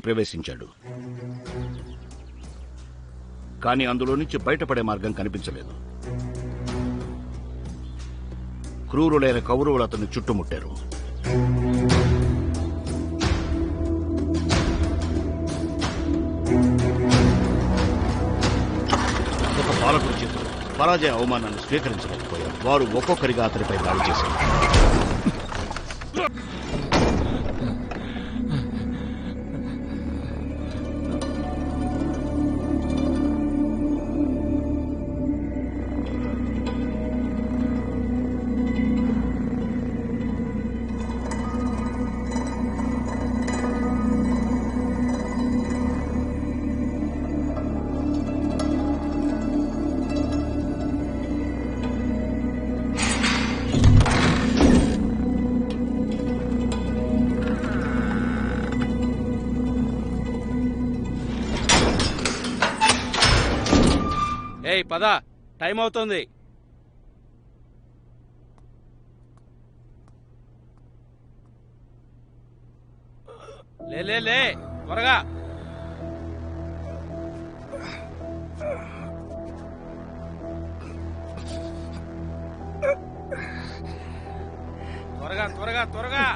ప్రవేశించాడు. కానీ అందులో నుంచి బయటపడే మార్గం కనిపించలేదు. క్రూరులైన కౌరవులు అతన్ని చుట్టుముట్టారు. ఒక పాలకుడి చేతులు పరాజయ అవమానాన్ని స్వీకరించలేకపోయారు. వారు ఒక్కొక్కరిగా అతనిపై దాడి చేశారు. ఏయ్ పద, టైం అవుతుంది. లే త్వరగా. త్వరగా త్వరగా త్వరగా.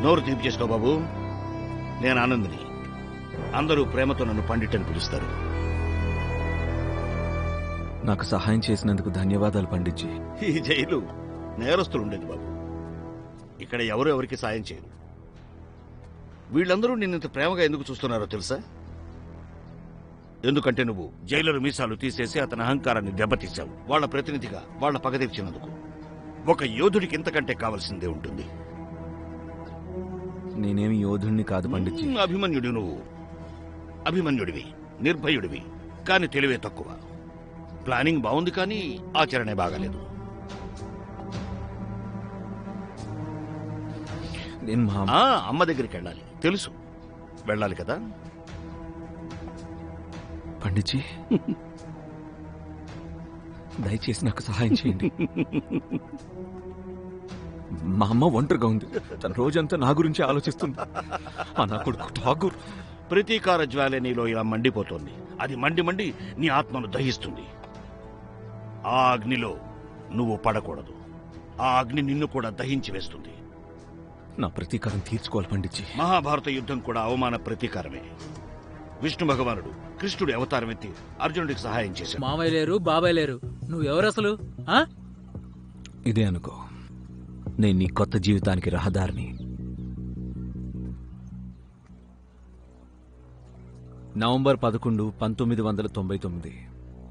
నోరు తీపి చేసుకో బాబు. నేను ఆనందిని. అందరూ ప్రేమతో నన్ను పండిట్ అని పిలుస్తారు. నాకు సహాయం చేసినందుకు ధన్యవాదాలు పండిట్జీ. ఈ జైలు నేరస్తులు ఉండేది బాబు. ఇక్కడ ఎవరు ఎవరికి సాయం చేయరు. వీళ్ళందరూ నిన్నంత ప్రేమగా ఎందుకు చూస్తున్నారో తెలుసా? ఎందుకంటే నువ్వు జైలరు మీసాలు తీసేసి అతని అహంకారాన్ని దెబ్బతీశావు. వాళ్ళ ప్రతినిధిగా వాళ్ళ పగ తీర్చినందుకు. ఒక యోధుడికి ఇంతకంటే కావాల్సిందే ఉంటుంది. నేనేమి యోధుణ్ణి కాదు పండిట్జీ. అభిమన్యుడు నువ్వు. అభిమన్యుడివి, నిర్భయుడివి, కాని తెలివే తక్కువ. ప్లానింగ్ బాగుంది కానీ ఆచరణే బాగాలేదు. నేను అమ్మ దగ్గరికి వెళ్ళాలి తెలుసు. వెళ్ళాలి కదా పండిట్జీ. దయచేసి నాకు సహాయం చేయండి. మా అమ్మ ఒంటరిగా ఉంది. తన రోజంతా నా గురించి ఆలోచిస్తుంది. నా కొడుకు ఠాగూర్. ప్రతీకార జ్వాల నీలో ఇలా మండిపోతోంది. అది మండి మండి నీ ఆత్మను దహిస్తుంది. ఆ అగ్నిలో నువ్వు పడకూడదు. ఆ అగ్ని నిన్ను కూడా దహించి వేస్తుంది. నా ప్రతీకారం తీర్చుకోవాలి పండిట్జీ. మహాభారత యుద్ధం కూడా అవమాన ప్రతీకారమే. విష్ణు భగవానుడు కృష్ణుడి అవతారం ఎత్తి అర్జునుడికి సహాయం చేశాడు. మామయ్య లేరు, బాబాయ్ లేరు, నువ్వెవరు అసలు? ఇదే అనుకో, నేను నీ కొత్త జీవితానికి రహదారిని. నవంబర్ 11, 1999.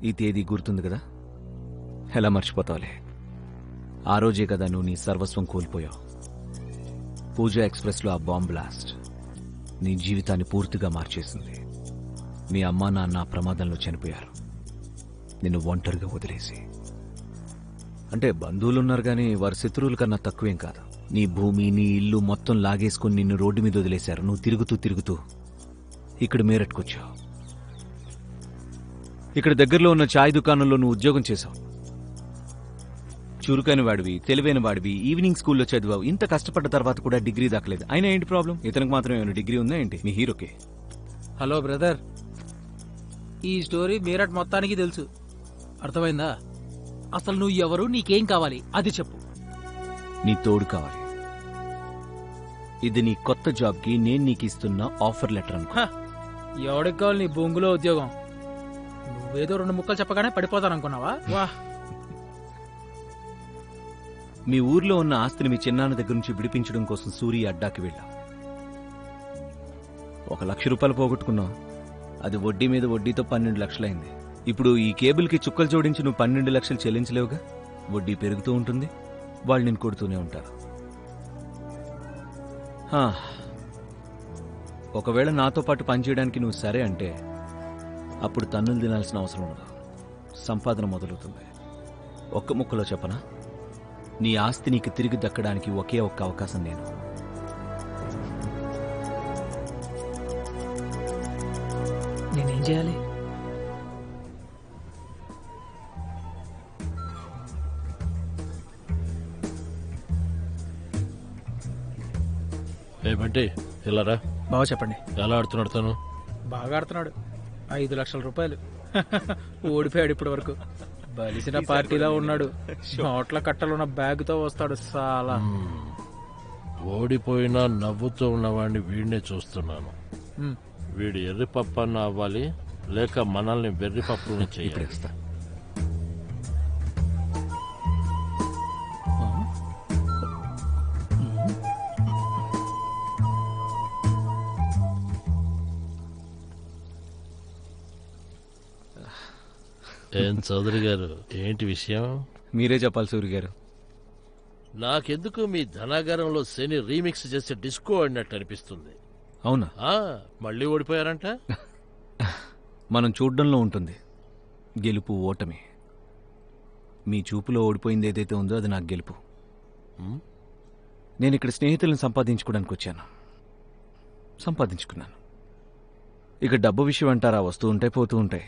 ఈ తేదీ గుర్తుంది కదా? ఎలా మర్చిపోతావులే. ఆ రోజే కదా నువ్వు నీ సర్వస్వం కోల్పోయావు. పూజా ఎక్స్ప్రెస్లో ఆ బాంబ్ బ్లాస్ట్ నీ జీవితాన్ని పూర్తిగా మార్చేసింది. మీ అమ్మా నాన్న ఆ ప్రమాదంలో చనిపోయారు, నిన్ను ఒంటరిగా వదిలేసి. అంటే బంధువులున్నారు కానీ వారి శత్రువుల కన్నా తక్కువేం కాదు. నీ భూమి, నీ ఇల్లు మొత్తం లాగేసుకుని నిన్ను రోడ్డు మీద వదిలేశారు. నువ్వు తిరుగుతూ ఇక్కడ మేరట్కొచ్చావు. ఇక్కడ దగ్గరలో ఉన్న ఛాయ్ దుకాణంలో నువ్వు ఉద్యోగం చేశావు. చురుకైన వాడివి, తెలివైన వాడివి, ఈవినింగ్ స్కూల్లో చదివావు. ఇంత కష్టపడ్డ తర్వాత కూడా డిగ్రీ దక్కలేదు. అయినా ఏంటి ప్రాబ్లం? ఇతనికి మాత్రం ఏమైనా డిగ్రీ ఉందా ఏంటి? మీ హీరోకి. హలో బ్రదర్, ఈ స్టోరీ మీరట్ మొత్తానికి తెలుసు, అర్థమైందా? అసలు నువ్వు ఎవరు, నీకేం కావాలి అది చెప్పు. నీ తోడు కావాలి. ఇది నీ కొత్త జాబ్కి నేను నీకు ఇస్తున్న ఆఫర్ లెటర్ అనుకో. ఎవడికి కావాలి నీ బొంగులో ఉద్యోగం? నువ్వేదో 2 ముక్కలు చెప్పగానే పడిపోతాననుకున్నావా? వా, మీ ఊర్లో ఉన్న ఆస్తిని మీ చిన్నాన్న దగ్గర నుంచి విడిపించడం కోసం సూర్య అడ్డాకి వెళ్ళావు. 1 లక్ష రూపాయలు పోగొట్టుకున్నావు. అది వడ్డీ మీద వడ్డీతో 12 లక్షలైంది. ఇప్పుడు ఈ కేబుల్కి చుక్కలు జోడించి నువ్వు 12 లక్షలు చెల్లించలేవుగా. వడ్డీ పెరుగుతూ ఉంటుంది, వాళ్ళు నేను కొడుతూనే ఉంటారు. ఒకవేళ నాతో పాటు పనిచేయడానికి నువ్వు సరే అంటే అప్పుడు తన్నులు తినాల్సిన అవసరం ఉండదు. సంపాదన మొదలవుతుంది. ఒక్క ముక్కలో చెప్పనా, నీ ఆస్తి నీకు తిరిగి దక్కడానికి ఒకే ఒక్క అవకాశం నేను. నేనేం చేయాలి? ఏమంటే ఇలారా. బాగా చెప్పండి. ఎలా ఆడుతున్నాడు తను? బాగా ఆడుతున్నాడు. 5 లక్షల రూపాయలు ఓడిపోయాడు ఇప్పటి వరకు. బలిసిన పార్టీలా ఉన్నాడు. నోట్ల కట్టలున్న బ్యాగ్తో వస్తాడు చాలా. ఓడిపోయినా నవ్వుతూ ఉన్నవాడిని వీడినే చూస్తున్నాను. వీడు ఎర్రి పప్పన్న అవ్వాలి, లేక మనల్ని వెర్రి పప్పులను చేయాలి. ఏం చౌదరి గారు, ఏంటి విషయం? మీరే చెప్పాలి సూర్య గారు. నాకెందుకు మీ ధనాగారంలో శని రీమిక్స్ చేసే డిస్కో ఆడినట్టు అనిపిస్తుంది. అవునా? మళ్ళీ ఓడిపోయారంట. మనం చూడ్డంలో ఉంటుంది గెలుపు ఓటమి. మీ చూపులో ఓడిపోయింది ఏదైతే ఉందో అది నాకు గెలుపు. నేను ఇక్కడ స్నేహితులను సంపాదించుకోవడానికి వచ్చాను. సంపాదించుకున్నాను. ఇక డబ్బు విషయం అంటారా, వస్తూ ఉంటాయి పోతూ ఉంటాయి.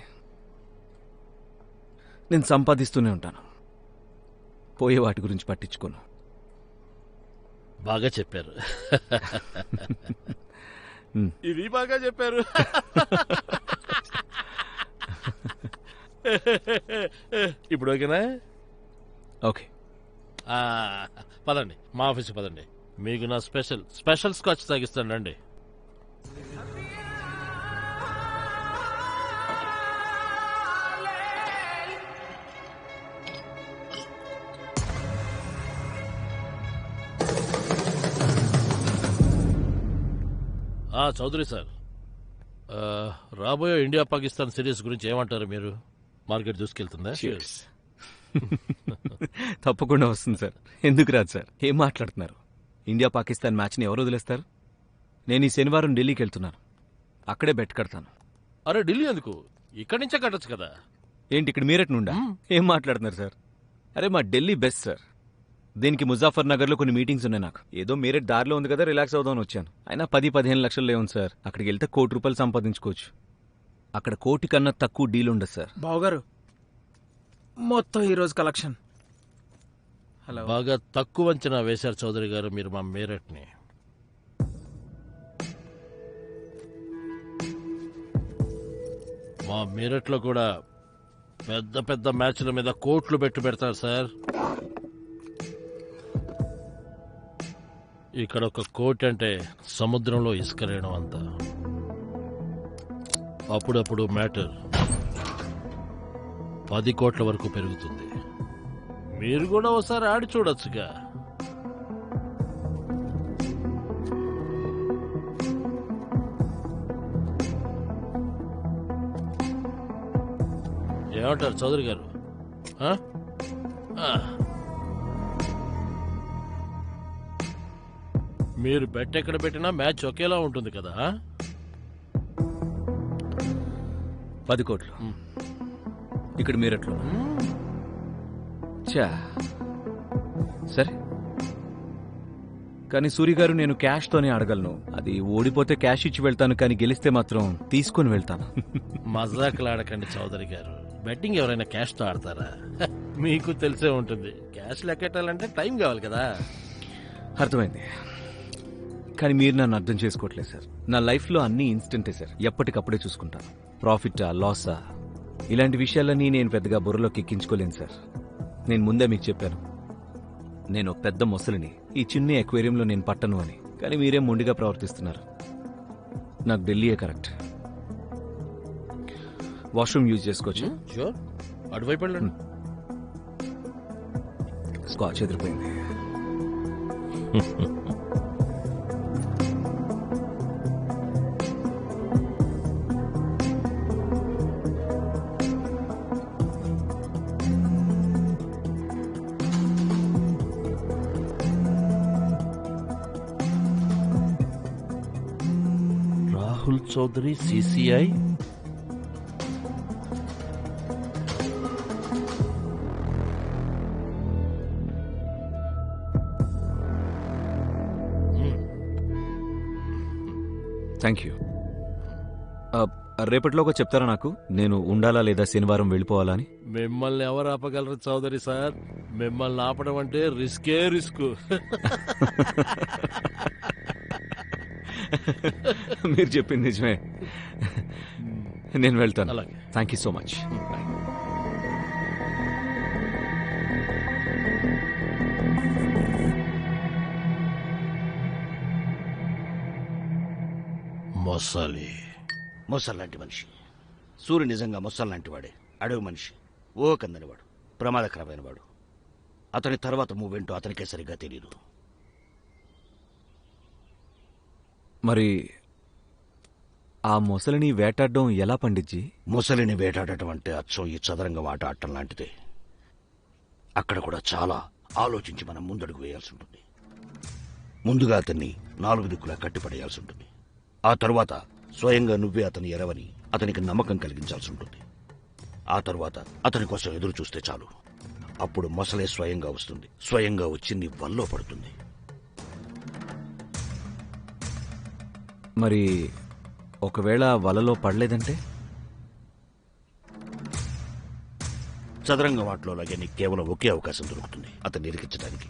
నేను సంపాదిస్తూనే ఉంటాను, పోయే వాటి గురించి పట్టించుకోను. బాగా చెప్పారు. ఇది బాగా చెప్పారు. ఇప్పుడు ఓకేనా? ఓకే, పదండి, మా ఆఫీస్కి పదండి. మీకు నా స్పెషల్ స్కాచ్ తాగిస్తాను రండి. చౌదరి సార్, రాబోయే ఇండియా పాకిస్తాన్ సిరీస్ గురించి ఏమంటారు మీరు? మార్కెట్ దూసుకెళ్తుందా? తప్పకుండా వస్తుంది సార్. ఎందుకు రాదు సార్? ఏం మాట్లాడుతున్నారు? ఇండియా పాకిస్తాన్ మ్యాచ్ని ఎవరు వదిలేస్తారు? నేను ఈ శనివారం ఢిల్లీకి వెళ్తున్నాను. అక్కడే బెట్ కడతాను. అరే ఢిల్లీ ఎందుకు? ఇక్కడి నుంచే కట్టచ్చు కదా. ఏంటి ఇక్కడ మీరట్ నుండా? ఏం మాట్లాడుతున్నారు సార్? అరే మా ఢిల్లీ బెస్ట్ సార్. దీనికి ముజాఫర్ నగర్ లో కొన్ని మీటింగ్స్ ఉన్నాయి. నాకు ఏదో మీరట్ దారిలో ఉంది కదా, రిలాక్స్ అవుదామని వచ్చాను. అయినా 10-15 లక్షల్లో ఉంది సార్. అక్కడికి వెళ్తే 1 కోటి రూపాయలు సంపాదించుకోవచ్చు. అక్కడ 1 కోటి కన్నా తక్కువ డీల్ ఉండదు సార్. బావగారు, మొత్తం ఈరోజు కలెక్షన్. హలో. బాగా తక్కువ అంచనా వేశారు చౌదరి గారు మీరు మా మీరట్ని. మా మీరట్లో కూడా పెద్ద పెద్ద మ్యాచ్ల మీద కోట్లు పెడతారు సార్. ఇక్కడ ఒక కోటి అంటే సముద్రంలో ఇసుకరేయడం అంత. అప్పుడప్పుడు మ్యాటర్ 10 కోట్ల వరకు పెరుగుతుంది. మీరు కూడా ఒకసారి ఆడి చూడొచ్చుగా. ఏమంటారు చౌదరి గారు? ఆ? ఆ. మీరు బెట్ ఎక్కడ పెట్టినా మ్యాచ్ ఒకేలా ఉంటుంది కదా. 10 కోట్లు ఇక్కడ మీరట్లు. చా సరే, కానీ సూరి గారు నేను క్యాష్తోనే అడగలను. అది ఓడిపోతే క్యాష్ ఇచ్చి వెళ్తాను, కానీ గెలిస్తే మాత్రం తీసుకొని వెళ్తాను. మజాకులాడకండి చౌదరి గారు. బెట్టింగ్ ఎవరైనా క్యాష్ తో ఆడతారా? మీకు తెలిసే ఉంటుంది. క్యాష్ లెక్కెట్టాలంటే టైం కావాలి కదా. అర్థమైంది, కానీ మీరు నన్ను అర్థం చేసుకోవట్లేదు సార్. నా లైఫ్లో అన్ని ఇన్స్టెంటే సార్, ఎప్పటికప్పుడే చూసుకుంటాను. ప్రాఫిటా లాసా ఇలాంటి విషయాలన్నీ నేను పెద్దగా బుర్రలోకి ఎక్కించుకోలేను సార్. నేను ముందే మీకు చెప్పాను, నేను ఒక పెద్ద మొసలిని, ఈ చిన్న ఎక్వేరియంలో నేను పట్టను అని. కానీ మీరేం మొండిగా ప్రవర్తిస్తున్నారు. నాకు ఢిల్లీయే కరెక్ట్. వాష్రూమ్ యూజ్ చేసుకోవచ్చు. షూర్, అటువైపు వెళ్ళండి. స్కాచ్ ఎదిరిపోయింది. Rahul Chaudhary CCI. Thank you. రేపటిలోగా చెప్తారా నాకు, నేను ఉండాలా లేదా శనివారం వెళ్ళిపోవాలా అని? మిమ్మల్ని ఎవరు ఆపగలరు చౌదరి సార్? మిమ్మల్ని ఆపడం అంటే రిస్కే రిస్క్. మీరు చెప్పింది నిజమే. నేను వెళ్తాను. అలాగే. Thank you so much. మొసలి మొసల్లాంటి మనిషి. సూర్య నిజంగా మొసల్లాంటి వాడే. అడవి మనిషి, ఓ కందనివాడు, ప్రమాదకరమైన వాడు. అతని తర్వాత మూవేంటో అతనికే సరిగ్గా తెలియదు. మరి ఆ మొసలిని వేటాడడం ఎలా పండిజ్జి? మొసలిని వేటాడటం అంటే అచ్చం ఈ చదరంగం ఆట ఆడటం లాంటిదే. అక్కడ కూడా చాలా ఆలోచించి మనం ముందడుగు వేయాల్సి ఉంటుంది. ముందుగా అతన్ని 4 దిక్కులా కట్టిపడేయాల్సి ఉంటుంది. ఆ తరువాత స్వయంగా నువ్వే అతని ఎరవని అతనికి నమ్మకం కలిగించాల్సి ఉంటుంది. ఆ తరువాత అతని కోసం ఎదురు చూస్తే చాలు. అప్పుడు మొసలే స్వయంగా వస్తుంది. స్వయంగా వచ్చి నీ వల్లో పడుతుంది. మరి ఒకవేళ వలలో పడలేదంటే? చదరంగం ఆటలో లాగే నీకు కేవలం ఒకే అవకాశం దొరుకుతుంది అతన్ని ఇరికించడానికి.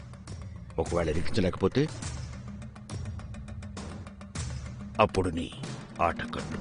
ఒకవేళ ఇరికించలేకపోతే అప్పుడు నీ ఆట కట్టు.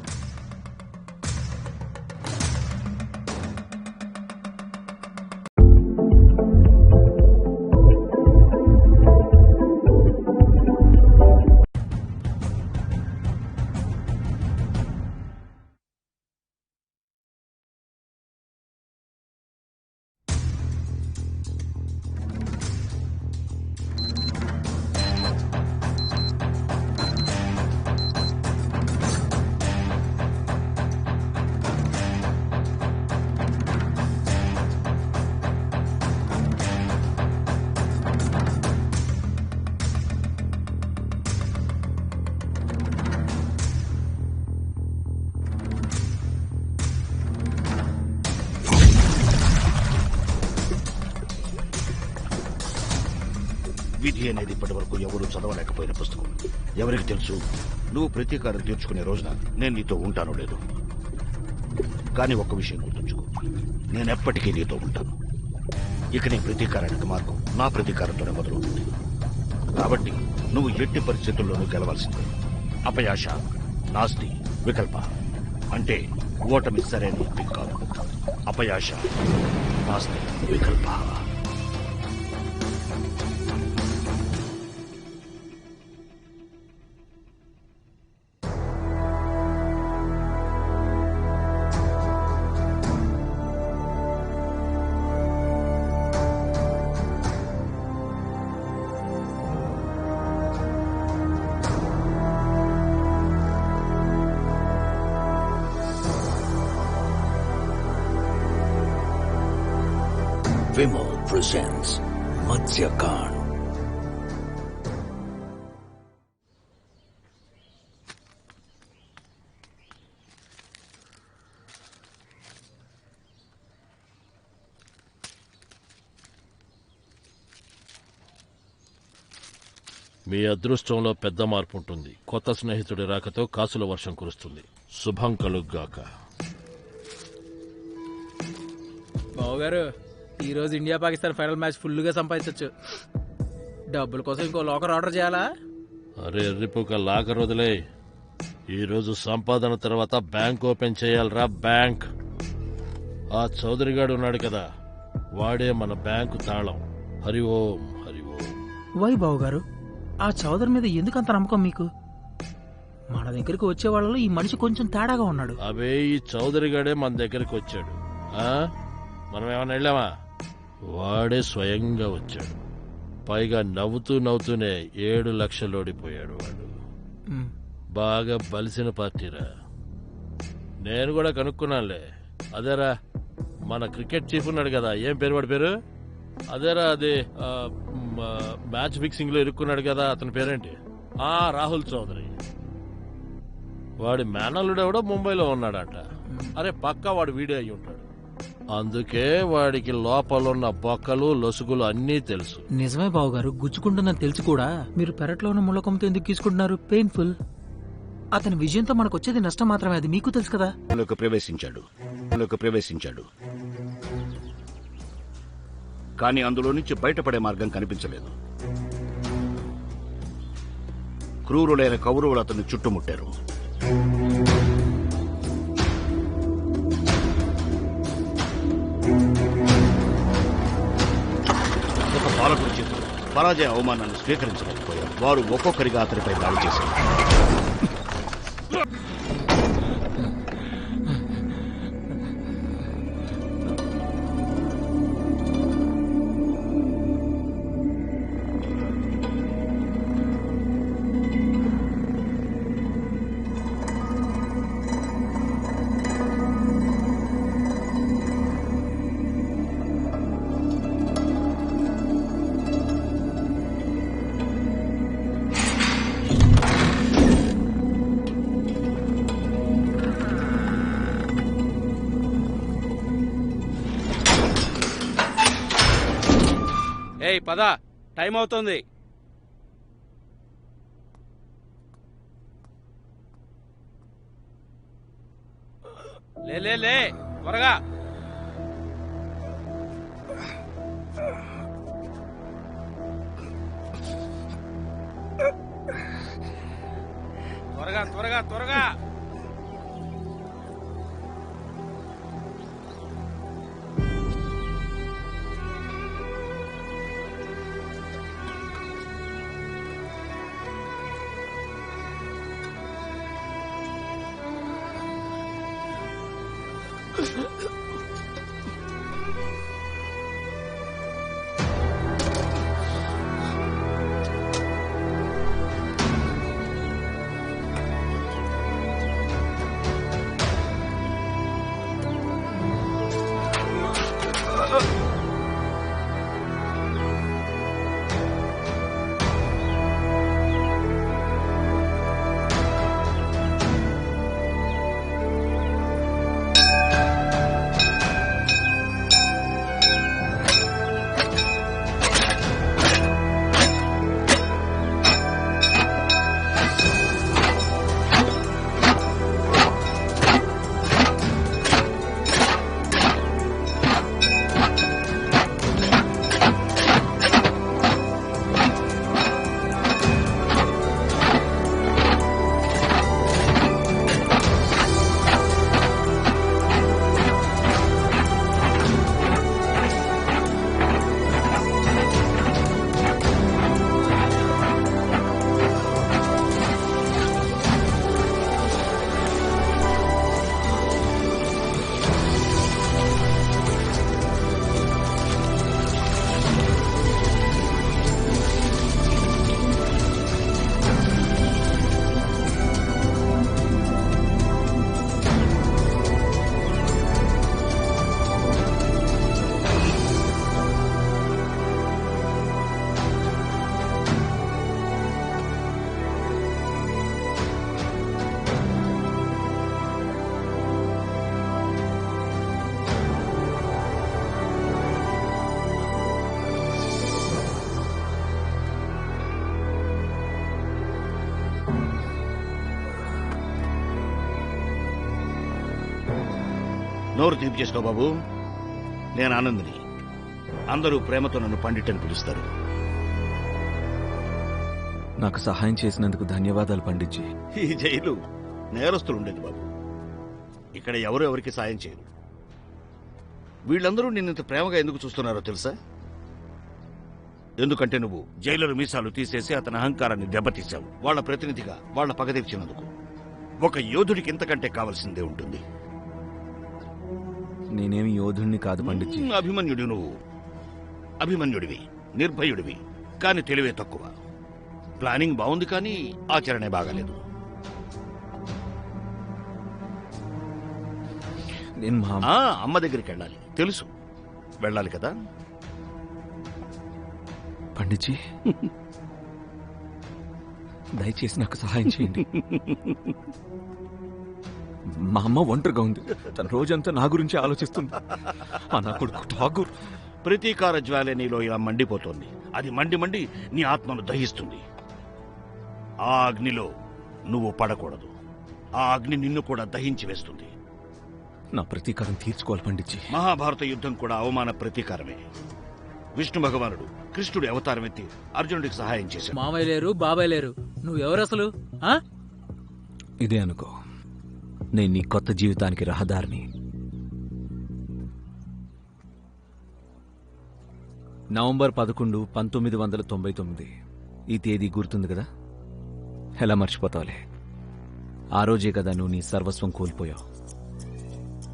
విధి అనేది ఇప్పటి వరకు ఎవరూ చదవలేకపోయిన పుస్తకం. ఎవరికి తెలుసు నువ్వు ప్రతీకారం తీర్చుకునే రోజున నేను నీతో ఉంటానో లేదో. కానీ ఒక్క విషయం గుర్తుంచుకో, నేనెప్పటికీ నీతో ఉంటాను. ఇక నీ ప్రతీకారానికి మార్గం నా ప్రతీకారంతోనే మొదలవుతుంది. కాబట్టి నువ్వు ఎట్టి పరిస్థితుల్లోనూ గెలవాల్సిందే. అపయాశ నాస్తి వికల్ప. అంటే ఓటమి సరైన ఎంపిక కాదు. అపయాశ నాస్తి వికల్ప. Vimal presents Matsyakan. మీ అదృష్టంలో పెద్ద మార్పు ఉంటుంది. కొత్త స్నేహితుడి రాకతో కాసుల వర్షం కురుస్తుంది. శుభం కలుగ్గాక. బావగారు ఈ రోజు ఇండియా పాకిస్తాన్ ఫైనల్ మ్యాచ్ ఫుల్గా సంపాదించవచ్చు. డబ్బుల కోసం ఇంకో లోకర్ ఆర్డర్ చేయాలా? అరే ఎర్రిపుక లాకర్ వదిలే. ఈరోజు సంపాదన తర్వాత బ్యాంక్ ఓపెన్ చేయాలరా, బ్యాంక్. ఆ చౌదరిగాడు ఉన్నాడు కదా, వాడే మన బ్యాంకు తాళం. హరి ఓం హరి ఓం. వై బావగారు ఆ చౌదరి మీద ఎందుకు అంత నమ్మకం మీకు? మన దగ్గరికి వచ్చే వాళ్ళలో ఈ మనిషి కొంచెం తేడాగా ఉన్నాడు. అవే ఈ చౌదరిగాడే మన దగ్గరికి వచ్చాడు. మనం ఏమైనా వెళ్ళామా? వాడే స్వయంగా వచ్చాడు. పైగా నవ్వుతూ నవ్వుతూనే 7 లక్షలు ఓడిపోయాడు వాడు. బాగా బలిసిన పార్టీరా. నేను కూడా కనుక్కున్నానులే. అదేరా మన క్రికెట్ చీఫ్ ఉన్నాడు కదా, ఏం పేరు వాడి పేరు? అదేరా అది మ్యాచ్ ఫిక్సింగ్ లో ఇరుక్కున్నాడు కదా, అతని పేరేంటి? రాహుల్ చౌదరి. వాడి మేనల్లుడు ఎవడో ముంబైలో ఉన్నాడంట. అరే పక్కా వాడు వీడే అయి ఉంటాడు. అందుకే వాడికి లోపలున్న బొక్కలు లొసుగులు అన్నీ తెలుసు. నిజమే బావగారు, గుచ్చుకుంటుందని తెలిసి కూడా మీరు పెరట్లో ఉన్న ముళ్ళకొమ్మతో ఎందుకు తీసుకుంటున్నారు? పెయిన్ఫుల్. అతని విజయంతో మనకు వచ్చేది నష్టం మాత్రమే, అది మీకు తెలుసు కదా. ప్రవేశించాడు కానీ అందులో నుంచి బయటపడే మార్గం కనిపించలేదు. క్రూరులైన కౌరవులు అతన్ని చుట్టుముట్టారు. ఒక పాలకుడి చేతులు పరాజయ అవమానాన్ని స్వీకరించలేకపోయారు. వారు ఒక్కొక్కరిగా అతనిపై దాడి చేశారు. ఏయ్ పద, టైం అవుతుంది. లే త్వరగా. త్వరగా. నోరు తీపి చేసుకో బాబు. నేను ఆనందిని. అందరూ ప్రేమతో నన్ను పండిట్ అని పిలుస్తారు. నాకు సహాయం చేసినందుకు ధన్యవాదాలు పండిట్జీ. ఈ జైలు నేరస్తులు ఉండేది బాబు. ఇక్కడ ఎవరు ఎవరికి సాయం చేయరు. వీళ్ళందరూ నిన్నంత ప్రేమగా ఎందుకు చూస్తున్నారో తెలుసా? ఎందుకంటే నువ్వు జైలర్ మీసాలు తీసేసి అతని అహంకారాన్ని దెబ్బతీశావు. వాళ్ళ ప్రతినిధిగా వాళ్ళ పగ తీర్చినందుకు. ఒక యోధుడికి ఇంతకంటే కావాల్సిందే ఉంటుంది. నేనేమి యోధుణ్ణి కాదు పండిట్జీ. అభిమన్యుడి నువ్వు. అభిమన్యుడివి, నిర్భయుడివి, కాని తెలివే తక్కువ. ప్లానింగ్ బాగుంది కానీ ఆచరణే బాగాలేదు. నేను మా అమ్మ దగ్గరికి వెళ్ళాలి తెలుసు. వెళ్ళాలి కదా పండిట్జీ. దయచేసి నాకు సహాయం చేయండి. మా అమ్మ ఒంటరిగా ఉంది. తన రోజంతా నా గురించి ఆలోచిస్తుంది. నా కొడుకు ఠాగూర్ ప్రతీకార జ్వాల నీలో ఇలా మండిపోతోంది. అది మండి మండి నీ ఆత్మను దహిస్తుంది. ఆ అగ్నిలో నువ్వు పడకూడదు. ఆ అగ్ని నిన్ను కూడా దహించి వేస్తుంది. నా ప్రతీకారం తీర్చుకోవాలి పండిట్జీ. మహాభారత యుద్ధం కూడా అవమాన ప్రతీకారమే. విష్ణు భగవానుడు కృష్ణుడి అవతారం ఎత్తి అర్జునుడికి సహాయం చేశాడు. మామయ్య లేరు, బాబాయ్ లేరు, నువ్వెవరు అసలు? ఇదే అనుకో, నేను నీ కొత్త జీవితానికి రహదారిని. నవంబర్ 11, 1999 ఈ తేదీ గుర్తుంది కదా? ఎలా మర్చిపోతావులే. ఆ రోజే కదా నువ్వు నీ సర్వస్వం కోల్పోయావు.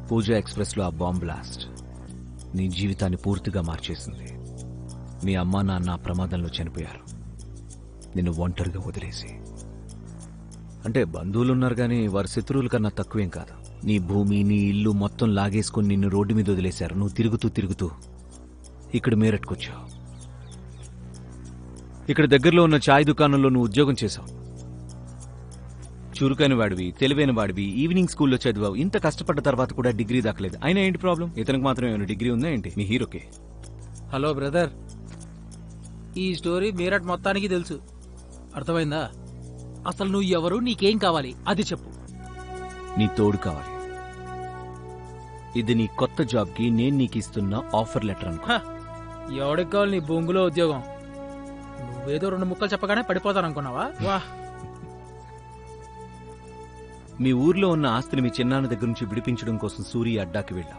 పూజా ఎక్స్ప్రెస్లో ఆ బాంబ్ బ్లాస్ట్ నీ జీవితాన్ని పూర్తిగా మార్చేసింది. మీ అమ్మా నాన్న ఆ ప్రమాదంలో చనిపోయారు, నిన్ను ఒంటరిగా వదిలేసి. అంటే బంధువులున్నారు కానీ వారి శత్రువుల కన్నా తక్కువేం కాదు. నీ భూమి, నీ ఇల్లు మొత్తం లాగేసుకుని నిన్ను రోడ్డు మీద వదిలేశారు. నువ్వు తిరుగుతూ తిరుగుతూ ఇక్కడ మేరట్కొచ్చావు. ఇక్కడ దగ్గరలో ఉన్న ఛాయ్ దుకాణంలో నువ్వు ఉద్యోగం చేశావు. చురుకైన వాడివి, తెలివైన వాడివి, ఈవినింగ్ స్కూల్లో చదివావు. ఇంత కష్టపడ్డ తర్వాత కూడా డిగ్రీ దాకలేదు. అయినా ఏంటి ప్రాబ్లం? ఇతనికి మాత్రం ఏమైనా డిగ్రీ ఉందా ఏంటి? మీ హీరోకి. హలో బ్రదర్, ఈ స్టోరీ మీరట్ మొత్తానికి తెలుసు. అర్థమైందా? అసలు నువ్వు ఎవరు, నీకేం కావాలి అది చెప్పు. నీ తోడు కావాలి. ఇది నీ కొత్త జాబ్కి నేను నీకు ఇస్తున్న ఆఫర్ లెటర్ అనుకో. ఎవడికి కావాలి నీ బొంగులో ఉద్యోగం? నువ్వేదో 2 ముక్కలు చెప్పగానే పడిపోతాననుకున్నావా? వా, మీ ఊర్లో ఉన్న ఆస్తిని మీ చిన్నాన్న దగ్గర నుంచి విడిపించడం కోసం సూర్య అడ్డాకి వెళ్ళా.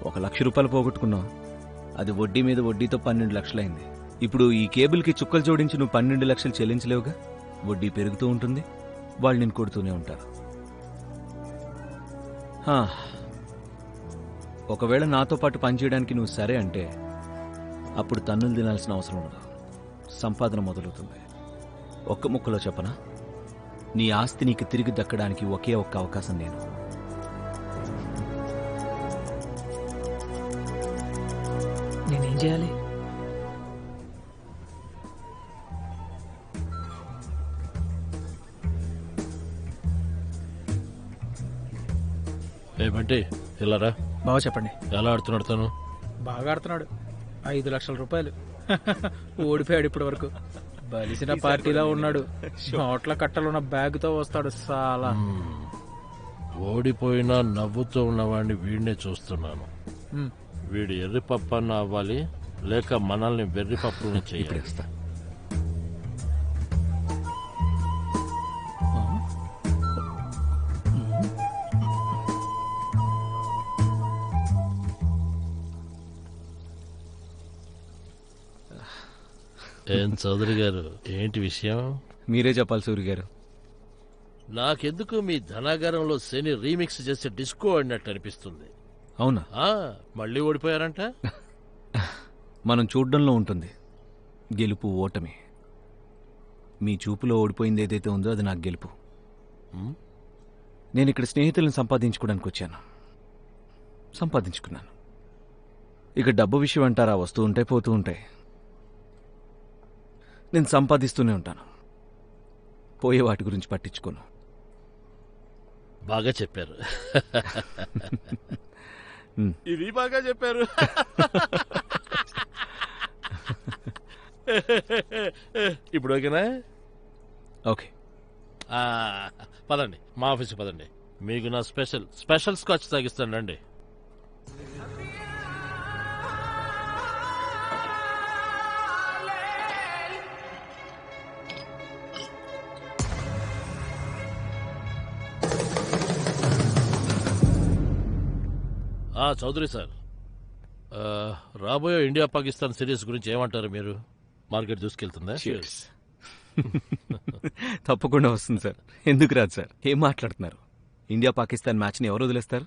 1 లక్ష రూపాయలు పోగొట్టుకున్నావు. అది వడ్డీ మీద వడ్డీతో 12 లక్షలైంది. ఇప్పుడు ఈ కేబుల్కి చుక్కలు జోడించి నువ్వు 12 లక్షలు చెల్లించలేవుగా. వడ్డీ పెరుగుతూ ఉంటుంది, వాళ్ళు నేను కొడుతూనే ఉంటారు. ఒకవేళ నాతో పాటు పనిచేయడానికి నువ్వు సరే అంటే అప్పుడు తన్నులు తినాల్సిన అవసరం ఉండదు. సంపాదన మొదలవుతుంది. ఒక్క ముక్కలో చెప్పనా, నీ ఆస్తి నీకు తిరిగి దక్కడానికి ఒకే ఒక్క అవకాశం నేను. నేనేం చేయాలి? ఏమంటే ఇలారా. బాగా చెప్పండి. ఎలా ఆడుతున్నాడు తను? బాగా ఆడుతున్నాడు. 5 లక్షల రూపాయలు. ఓడిపోయాడు ఇప్పటి వరకు. బలిసిన పార్టీలో ఉన్నాడు. నోట్ల కట్టలున్న బ్యాగుతో వస్తాడు సాలా. ఓడిపోయినా నవ్వుతూ ఉన్నవాడిని వీడినే చూస్తున్నాను. వీడు ఎర్రి పప్పన్న అవ్వాలి, లేక మనల్ని వెర్రి పప్పుని చేయాలి. ఏం చౌదరి గారు, ఏంటి విషయం? మీరే చెప్పాలి సూర్య గారు. నాకెందుకు మీ ధనాగారంలో శని రీమిక్స్ చేసి డిస్కో ఆడినట్టు అనిపిస్తుంది. అవునా? మళ్ళీ ఓడిపోయారంట. మనం చూడ్డంలో ఉంటుంది గెలుపు ఓటమి. మీ చూపులో ఓడిపోయింది ఏదైతే ఉందో అది నాకు గెలుపు. నేను ఇక్కడ స్నేహితులను సంపాదించుకోవడానికి వచ్చాను. సంపాదించుకున్నాను. ఇక డబ్బు విషయం అంటారా, వస్తూ ఉంటాయి పోతూ ఉంటాయి. నేను సంపాదిస్తూనే ఉంటాను, పోయే వాటి గురించి పట్టించుకోను. బాగా చెప్పారు. ఇది బాగా చెప్పారు. ఇప్పుడు ఓకేనా? ఓకే, పదండి, మా ఆఫీస్కి పదండి. మీకు నా స్పెషల్ స్కాచ్ తాగిస్తానండి. చౌదరి సార్, రాబోయే ఇండియా పాకిస్తాన్ సిరీస్ గురించి ఏమంటారు మీరు? మార్కెట్ దూసుకెళ్తుందా? తప్పకుండా వస్తుంది సార్. ఎందుకు రాదు సార్? ఏం మాట్లాడుతున్నారు? ఇండియా పాకిస్తాన్ మ్యాచ్ని ఎవరు వదిలేస్తారు?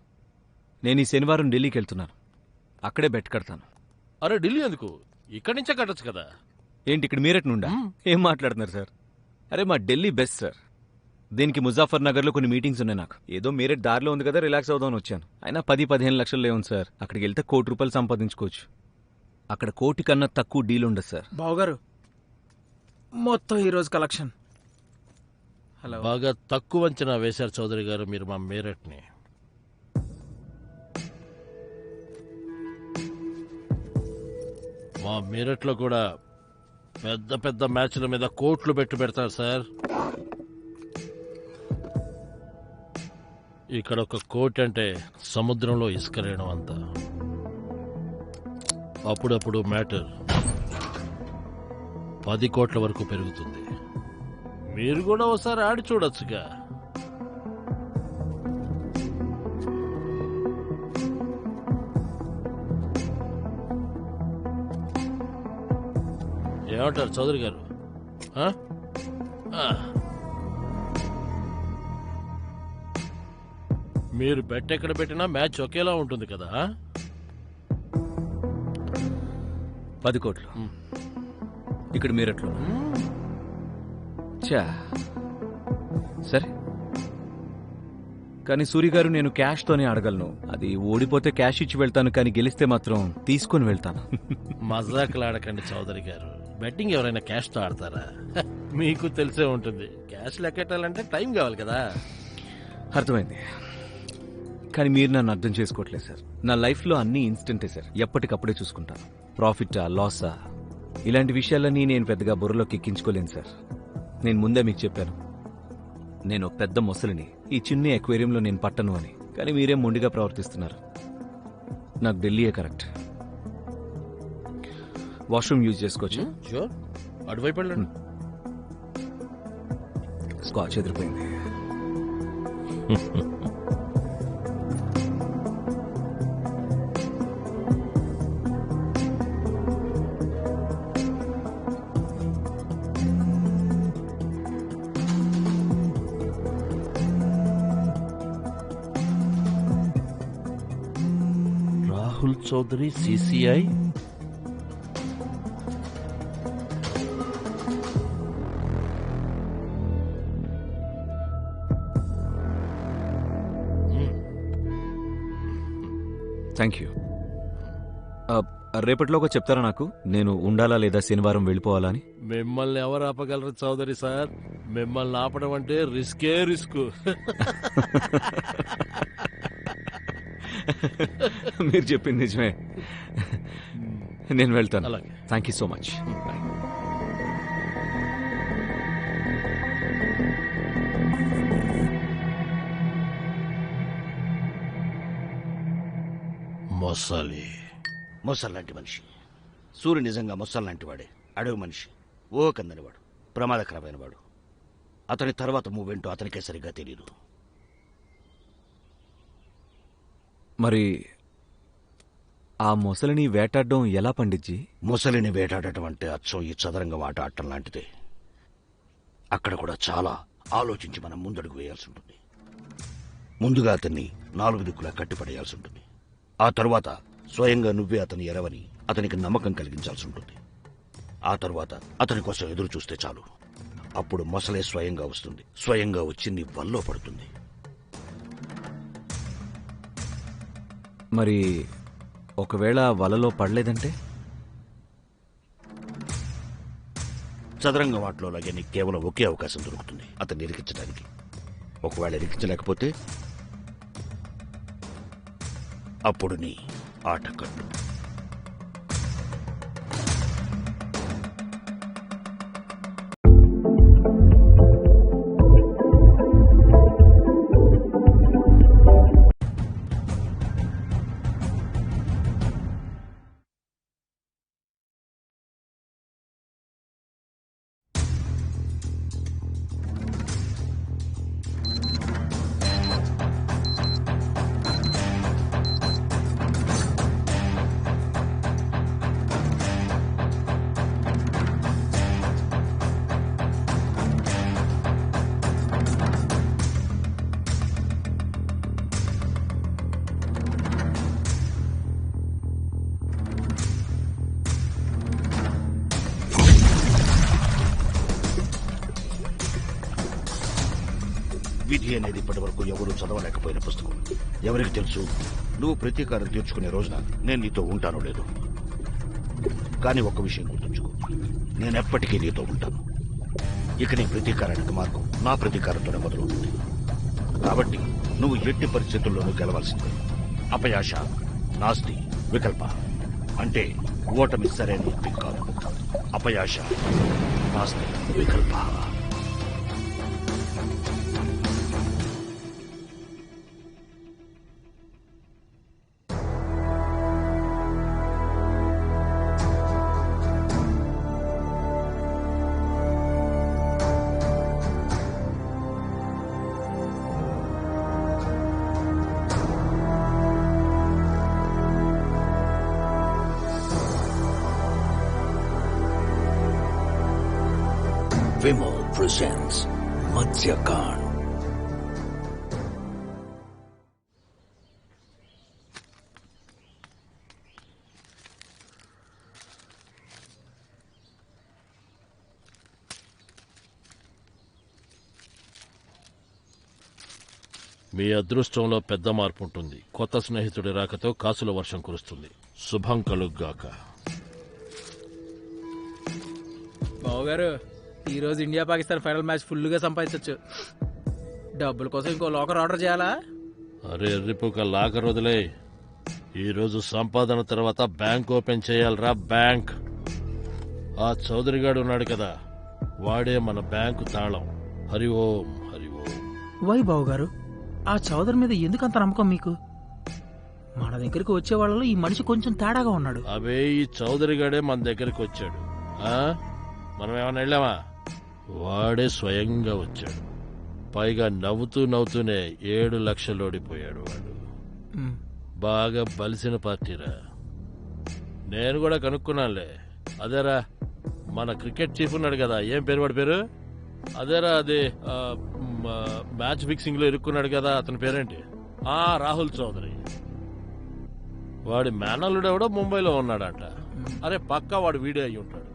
నేను ఈ శనివారం ఢిల్లీకి వెళ్తున్నాను. అక్కడే బెట్ కడతాను. అరే ఢిల్లీ ఎందుకు? ఇక్కడి నుంచే కట్టచ్చు కదా. ఏంటి ఇక్కడ మీరట్ నుండా? ఏం మాట్లాడుతున్నారు సార్? అరే మా ఢిల్లీ బెస్ట్ సార్. దీనికి ముజాఫర్ నగర్లో కొన్ని మీటింగ్స్ ఉన్నాయి. నాకు ఏదో మీరట్ దారిలో ఉంది కదా, రిలాక్స్ అవుదామని వచ్చాను. అయినా 10-15 లక్షలు లేవు సార్. అక్కడికి వెళ్తే ₹1,00,00,000 సంపాదించుకోవచ్చు. అక్కడ 1,00,00,000 కన్నా తక్కువ డీల్ ఉండదు సార్. బావగారు, మొత్తం ఈరోజు కలెక్షన్. హలో. బాగా తక్కువ అంచనా వేశారు చౌదరి గారు మీరు మా మీరట్ని. మా మీరట్లో కూడా పెద్ద పెద్ద మ్యాచ్ల మీద కోట్లు పెడతారు సార్. ఇక్కడ ఒక కోటి అంటే సముద్రంలో ఇసుకరేయడం అంతా. అప్పుడప్పుడు మ్యాటర్ 10 కోట్ల వరకు పెరుగుతుంది. మీరు కూడా ఒకసారి ఆడి చూడొచ్చుగా. ఏమంటారు చౌదరి గారు? మీరు బెట్ ఎక్కడ పెట్టినా మ్యాచ్ ఒకేలా ఉంటుంది కదా. 10 కోట్లు ఇక్కడ మీరట్లో. చా సరే, కానీ సూర్య గారు నేను క్యాష్తోనే అడగలను. అది ఓడిపోతే క్యాష్ ఇచ్చి వెళ్తాను, కానీ గెలిస్తే మాత్రం తీసుకొని వెళ్తాను. మజాకులాడకండి చౌదరి గారు. బెట్టింగ్ ఎవరైనా క్యాష్తో ఆడతారా? మీకు తెలిసే ఉంటుంది. క్యాష్ లెక్కెట్టాలంటే టైం కావాలి కదా. అర్థమైంది, కానీ మీరు నన్ను అర్థం చేసుకోవట్లేదు సార్. నా లైఫ్లో అన్ని ఇన్స్టెంటే సార్. ఎప్పటికప్పుడే చూసుకుంటాను. ప్రాఫిటా లాసా ఇలాంటి విషయాలన్నీ నేను పెద్దగా బుర్రలోకి ఎక్కించుకోలేను సార్. నేను ముందే మీకు చెప్పాను, నేను పెద్ద మొసలిని, ఈ చిన్న ఎక్వేరియంలో నేను పట్టను అని. కానీ మీరేం మొండిగా ప్రవర్తిస్తున్నారు. నాకు ఢిల్లీయే కరెక్ట్. వాష్రూమ్ యూజ్ చేసుకోవచ్చు. షూర్, అటువైపు వెళ్ళండి. స్కాచ్ ఎదిరిపోయింది. Rahul Chaudhary CCI. Thank you. రేపటిలోగా చెప్తారా నాకు, నేను ఉండాలా లేదా శనివారం వెళ్ళిపోవాలా అని? మిమ్మల్ని ఎవరు ఆపగలరు చౌదరి సార్? మిమ్మల్ని ఆపడం అంటే రిస్కే రిస్క్. మీరు చెప్పింది నిజమే. నేను వెళ్తాను. అలాగే. Thank you so much. Bye. మొసల్లాంటి మనిషి. సూర్య నిజంగా మొసల్లాంటి వాడే. అడవి మనిషి, కందనివాడు, ప్రమాదకరమైన వాడు. అతని తర్వాత మూవేంటో అతనికే సరిగ్గా తెలియదు. మరి ఆ మొసలిని వేటాడడం ఎలా పండిజ్జి? మొసలిని వేటాడటం అంటే అచ్చం ఈ చదరంగం ఆట ఆడటం లాంటిదే. అక్కడ కూడా చాలా ఆలోచించి మనం ముందడుగు వేయాల్సి ఉంటుంది. ముందుగా అతన్ని 4 దిక్కులా కట్టిపడేయాల్సి ఉంటుంది. ఆ తరువాత స్వయంగా నువ్వే అతని ఎరవని అతనికి నమ్మకం కలిగించాల్సి ఉంటుంది. ఆ తరువాత అతని కోసం ఎదురు చూస్తే చాలు. అప్పుడు మొసలే స్వయంగా వస్తుంది. స్వయంగా వచ్చి నీ వల్లో పడుతుంది. మరి ఒకవేళ వలలో పడలేదంటే? చదరంగం ఆటలో లాగే నీకు కేవలం ఒకే అవకాశం దొరుకుతుంది అతన్ని ఇరికించడానికి. ఒకవేళ ఇరికించలేకపోతే అప్పుడు నీ ఆట కట్టు. విధి అనేది ఇప్పటి వరకు ఎవరూ చదవలేకపోయిన పుస్తకం. ఎవరికి తెలుసు నువ్వు ప్రతీకారం తీర్చుకునే రోజున నేను నీతో ఉంటానో లేదు. కానీ ఒక్క విషయం గుర్తుంచుకో, నేనెప్పటికీ నీతో ఉంటాను. ఇక నీ ప్రతీకారానికి మార్గం నా ప్రతీకారంతోనే మొదలవుతుంది. కాబట్టి నువ్వు ఎట్టి పరిస్థితుల్లోనూ గెలవాల్సిందే. అపయాశ నాస్తి వికల్ప, అంటే ఓటమి సరైన ఎంపిక కాదు. అపయాశ నాస్తి వికల్ప. Vimal presents Matsyakan. మీ అదృష్టంలో పెద్ద మార్పు ఉంటుంది. కొత్త స్నేహితుడి రాకతో కాసుల వర్షం కురుస్తుంది. శుభం కలుగ్గాక. బావగారు, ఈ రోజు ఇండియా పాకిస్తాన్ ఫైనల్ మ్యాచ్ ఫుల్గా సంపాదించవచ్చు. డబ్బుల కోసం ఇంకో లాకర్ ఆర్డర్ చేయాలా? అరే ఎర్రిపోక లాకర్ వదిలే. ఈరోజు సంపాదన తర్వాత బ్యాంక్ ఓపెన్ చేయాలరా, బ్యాంక్. ఆ చౌదరి గాడు ఉన్నాడు కదా, వాడే మన బ్యాంకు తాళం. హరి ఓం హరి ఓం. వై బావగారు, ఆ చౌదరి మీద ఎందుకంత నమ్మకం మీకు? మన దగ్గరికి వచ్చే వాళ్ళలో ఈ మనిషి కొంచెం తేడాగా ఉన్నాడు. అవే ఈ చౌదరి గాడే మన దగ్గరికి వచ్చాడు. మనం ఏమైనా వెళ్ళామా? వాడే స్వయంగా వచ్చాడు. పైగా నవ్వుతూ నవ్వుతూనే 7 లక్షలు ఓడిపోయాడు వాడు. బాగా బలిసిన పార్టీరా. నేను కూడా కనుక్కున్నానులే. అదేరా మన క్రికెట్ చీఫ్ ఉన్నాడు కదా, ఏం పేరు వాడి పేరు? అదేరా అది మ్యాచ్ ఫిక్సింగ్ లో ఇరుక్కున్నాడు కదా, అతని పేరేంటి? రాహుల్ చౌదరి. వాడి మేనల్లుడు ఎవడో ముంబైలో ఉన్నాడంట. అరే పక్కా వాడు వీడియో అయి ఉంటాడు.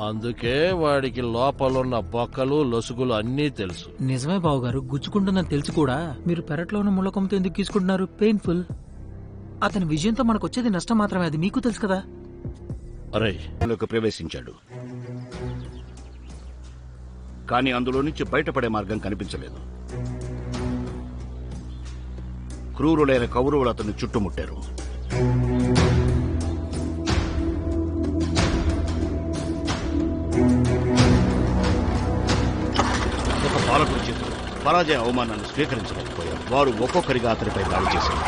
అందుకే వాడికి లోపలున్న బొక్కలు లొసుగులు అన్నీ తెలుసు. నిజమే బావగారు, గుచ్చుకుంటుందని తెలిసి కూడా మీరు పెరట్లో ఉన్న ముళ్ళకొమ్మతో ఎందుకు తీసుకుంటున్నారు? పెయిన్ఫుల్. అతని విజయంతో మనకు వచ్చేది నష్టం మాత్రమే, అది మీకు తెలుసు కదా. అరే ప్రవేశించాడు, కానీ అందులో నుంచి బయటపడే మార్గం కనిపించలేదు. క్రూరులైన కౌరవులు అతన్ని చుట్టుముట్టారు. ఒక పాలకుడి చేతులు పరాజయ అవమానాన్ని స్వీకరించలేకపోయారు. వారు ఒక్కొక్కరిగా అతనిపై దాడి చేశారు.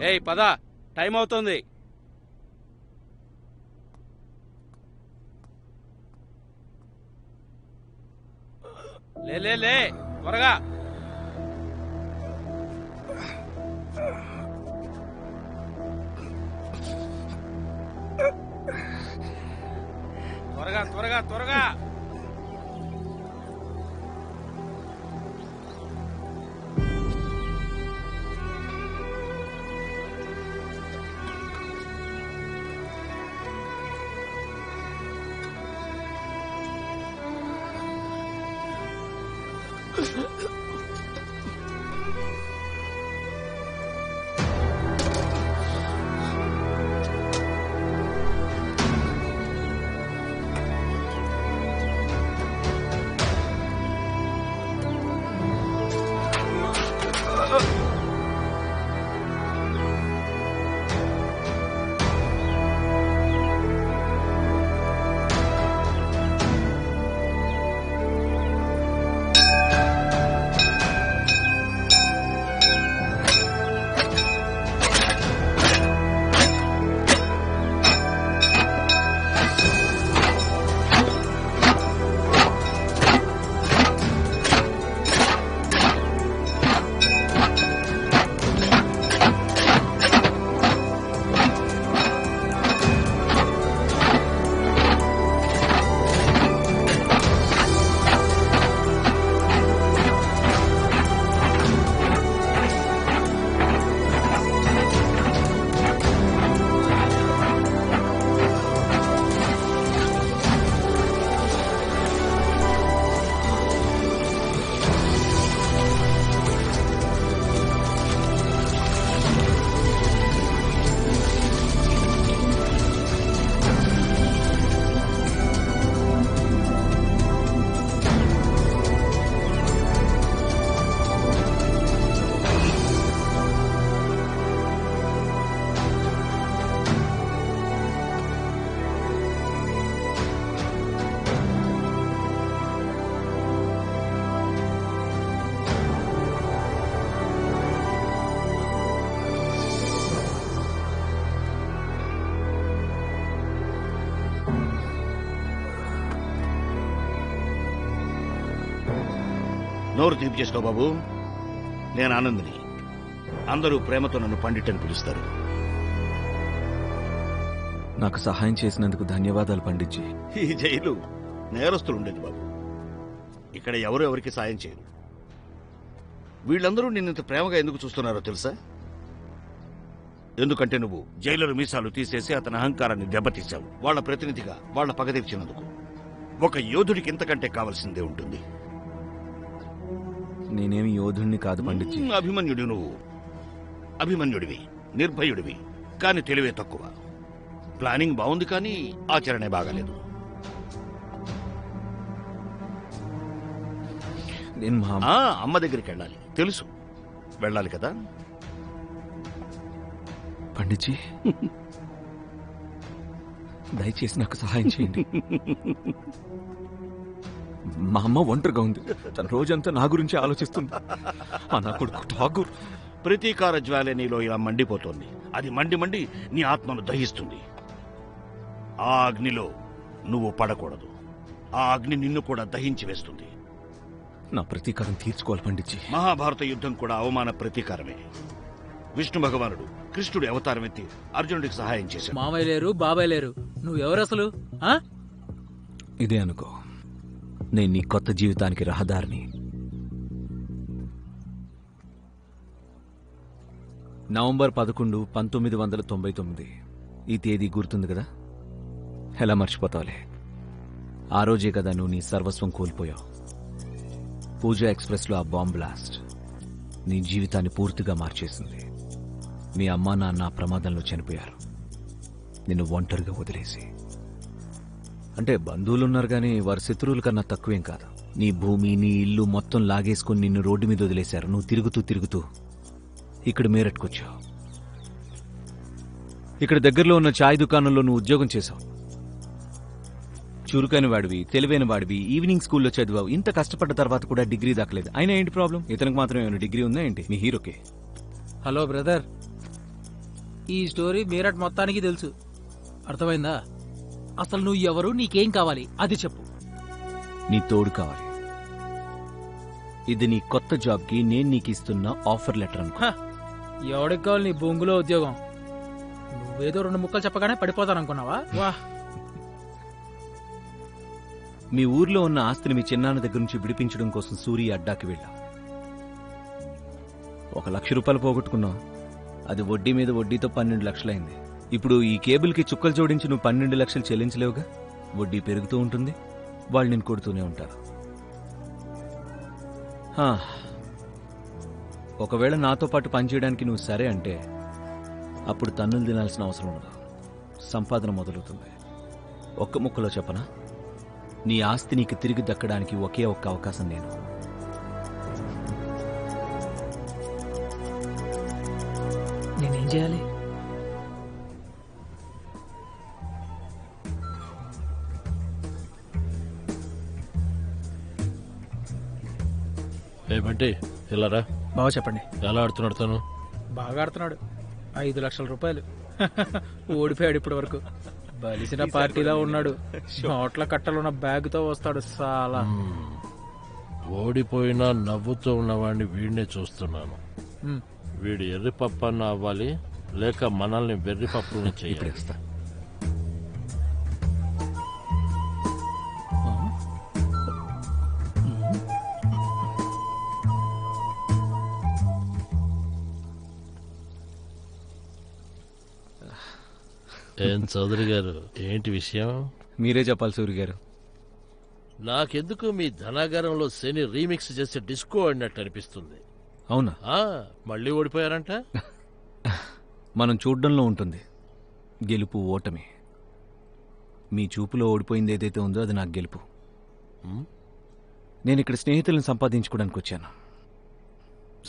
ఏయ్ పద, టైం అవుతుంది. లే లే త్వరగా. త్వరగా త్వరగా త్వరగా. నోరు తీపి చేసుకో బాబు. నేను ఆనందిని. అందరూ ప్రేమతో నన్ను పండిట్ అని పిలుస్తారు. నాకు సహాయం చేసినందుకు ధన్యవాదాలు పండిట్జీ. ఈ జైలు నేరస్తులు ఉండేది బాబు. ఇక్కడ ఎవరు ఎవరికి సాయం చేయరు. వీళ్ళందరూ నిన్నంత ప్రేమగా ఎందుకు చూస్తున్నారో తెలుసా? ఎందుకంటే నువ్వు జైలర్ మీసాలు తీసేసి అతని అహంకారాన్ని దెబ్బతీశావు. వాళ్ళ ప్రతినిధిగా వాళ్ళ పగ తీర్చినందుకు. ఒక యోధుడికి ఇంతకంటే కావాల్సిందే ఉంటుంది. నేనేమి యోధుణ్ణి కాదు పండిట్జీ. అభిమన్యుడి నువ్వు. అభిమన్యుడివి, నిర్భయుడివి, కాని తెలివే తక్కువ. ప్లానింగ్ బాగుంది కానీ ఆచరణే బాగాలేదు. నేను మా అమ్మ దగ్గరికి వెళ్ళాలి తెలుసు. వెళ్ళాలి కదా పండిట్జీ. దయచేసి నాకు సహాయం చేయండి. మా అమ్మ ఒంటరిగా ఉంది. తన రోజంతా నా గురించి ఆలోచిస్తుంది. నా కొడుకు ఠాగూర్. ప్రతీకార జ్వాల నీలో ఇలా మండిపోతోంది. అది మండి మండి నీ ఆత్మను దహిస్తుంది. ఆ అగ్నిలో నువ్వు పడకూడదు. ఆ అగ్ని నిన్ను కూడా దహించి వేస్తుంది. నా ప్రతీకారం తీర్చుకోవాలి పండిట్జీ. మహాభారత యుద్ధం కూడా అవమాన ప్రతీకారమే. విష్ణు భగవానుడు కృష్ణుడి అవతారం ఎత్తి అర్జునుడికి సహాయం చేశాడు. మామయ్య లేరు, బాబాయ్ లేరు, నువ్వెవరు అసలు? ఇదే అనుకో, నేను నీ కొత్త జీవితానికి రహదారిని. నవంబర్ 11, 1999. ఈ తేదీ గుర్తుంది కదా? ఎలా మర్చిపోతావులే. ఆ రోజే కదా నువ్వు నీ సర్వస్వం కోల్పోయావు. పూజా ఎక్స్ప్రెస్లో ఆ బాంబ్ బ్లాస్ట్ నీ జీవితాన్ని పూర్తిగా మార్చేసింది. మీ అమ్మా నాన్న ప్రమాదంలో చనిపోయారు, నిన్ను ఒంటరిగా వదిలేసి. అంటే బంధువులున్నారు కానీ వారి శత్రువుల కన్నా తక్కువేం కాదు. నీ భూమి, నీ ఇల్లు మొత్తం లాగేసుకుని నిన్ను రోడ్డు మీద వదిలేశారు. నువ్వు తిరుగుతూ ఇక్కడ మేరట్కొచ్చావు. ఇక్కడ దగ్గరలో ఉన్న ఛాయ్ దుకాణంలో నువ్వు ఉద్యోగం చేశావు. చురుకైన వాడివి, తెలివైన వాడివి, ఈవినింగ్ స్కూల్లో చదివావు. ఇంత కష్టపడ్డ తర్వాత కూడా డిగ్రీ దక్కలేదు. అయినా ఏంటి ప్రాబ్లం? ఇతనికి మాత్రం ఏమైనా డిగ్రీ ఉందా ఏంటి? మీ హీరోకే. హలో బ్రదర్, ఈ స్టోరీ మీరట్ మొత్తానికి తెలుసు. అర్థమైందా? అసలు నువ్వు ఎవరు, నీకేం కావాలి అది చెప్పు. నీ తోడు కావాలి. ఇది నీ కొత్త జాబ్కి నేను నీకు ఇస్తున్న ఆఫర్ లెటర్ అనుకో. ఎవడికి కావాలి నీ బొంగులో ఉద్యోగం? నువ్వేదో 2 ముక్కలు చెప్పగానే పడిపోతాననుకున్నావా? వా. మీ ఊర్లో ఉన్న ఆస్తిని మీ చిన్నాన్న దగ్గర నుంచి విడిపించడం కోసం సూర్య అడ్డాకి వెళ్ళావు. 1 లక్ష రూపాయలు పోగొట్టుకున్నావు. అది వడ్డీ మీద వడ్డీతో 12 లక్షలైంది. ఇప్పుడు ఈ కేబుల్కి చుక్కలు జోడించి నువ్వు 12 లక్షలు చెల్లించలేవుగా. వడ్డీ పెరుగుతూ ఉంటుంది, వాళ్ళు నేను కొడుతూనే ఉంటారు. ఒకవేళ నాతో పాటు పనిచేయడానికి నువ్వు సరే అంటే అప్పుడు తన్నులు తినాల్సిన అవసరం ఉండదు. సంపాదన మొదలవుతుంది. ఒక్క ముక్కలో చెప్పనా, నీ ఆస్తి నీకు తిరిగి దక్కడానికి ఒకే ఒక్క అవకాశం నేను. నేనేం చేయాలి? ఏమంటే ఇలారా. బాగా చెప్పండి. ఎలా ఆడుతున్నాడు తను? బాగా ఆడుతున్నాడు. 5 లక్షల రూపాయలు. ఓడిపోయాడు ఇప్పటి వరకు. బలిసిన పార్టీలా ఉన్నాడు. నోట్ల కట్టలున్న బ్యాగుతో వస్తాడు చాలా. ఓడిపోయినా నవ్వుతూ ఉన్నవాడిని వీడినే చూస్తున్నాను. వీడు ఎర్రి పప్పన్న అవ్వాలి, లేక మనల్ని వెర్రి పప్పుని చేయాలి. ఏం చౌదరి గారు, ఏంటి విషయం? మీరే చెప్పాలి సూర్య గారు. నాకెందుకు మీ ధనాగారంలో శని రీమిక్స్ చేసే డిస్కో ఆడినట్టు అనిపిస్తుంది. అవునా? మళ్ళీ ఓడిపోయారంట. మనం చూడ్డంలో ఉంటుంది గెలుపు ఓటమి. మీ చూపులో ఓడిపోయింది ఏదైతే ఉందో అది నాకు గెలుపు. నేను ఇక్కడ స్నేహితులను సంపాదించుకోవడానికి వచ్చాను.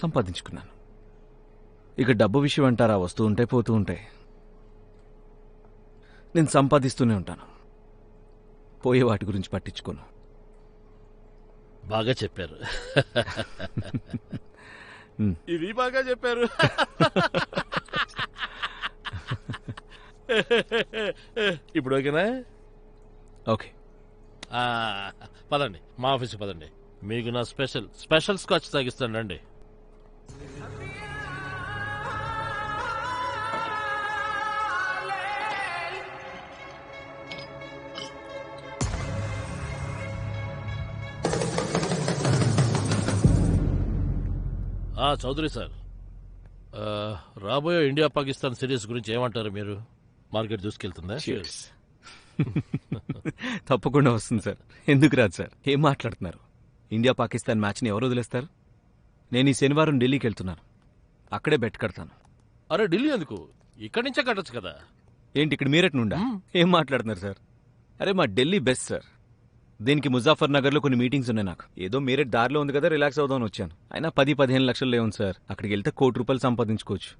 సంపాదించుకున్నాను. ఇక డబ్బు విషయం అంటారా, వస్తూ ఉంటాయి పోతూ ఉంటాయి. నేను సంపాదిస్తూనే ఉంటాను. పోయే వాటి గురించి పట్టించుకోను. బాగా చెప్పారు. ఇది బాగా చెప్పారు. ఇప్పుడు ఓకేనా? ఓకే, పదండి, మా ఆఫీస్కి పదండి. మీకు నా స్పెషల్ స్కాచ్ తాగిస్తానండి. చౌదరి సార్, రాబోయే ఇండియా పాకిస్తాన్ సిరీస్ గురించి ఏమంటారు మీరు? మార్కెట్ దూసుకెళ్తుందా? తప్పకుండా వస్తుంది సార్. ఎందుకు రాదు సార్? ఏం మాట్లాడుతున్నారు? ఇండియా పాకిస్తాన్ మ్యాచ్ని ఎవరు వదిలేస్తారు? నేను ఈ శనివారం ఢిల్లీకి వెళ్తున్నాను. అక్కడే బెట్ కడతాను. అరే ఢిల్లీ ఎందుకు? ఇక్కడి నుంచే కట్టచ్చు కదా. ఏంటి ఇక్కడ మీరట్ నుండా? ఏం మాట్లాడుతున్నారు సార్? అరే మా ఢిల్లీ బెస్ట్ సార్. దీనికి ముజాఫర్ నగర్లో కొన్ని మీటింగ్స్ ఉన్నాయి. నాకు ఏదో మీరట్ దారిలో ఉంది కదా, రిలాక్స్ అవుదామని వచ్చాను. అయినా 10-15 లక్షల్లో ఉంది సార్. అక్కడికి వెళ్తే ₹1,00,00,000 సంపాదించుకోవచ్చు.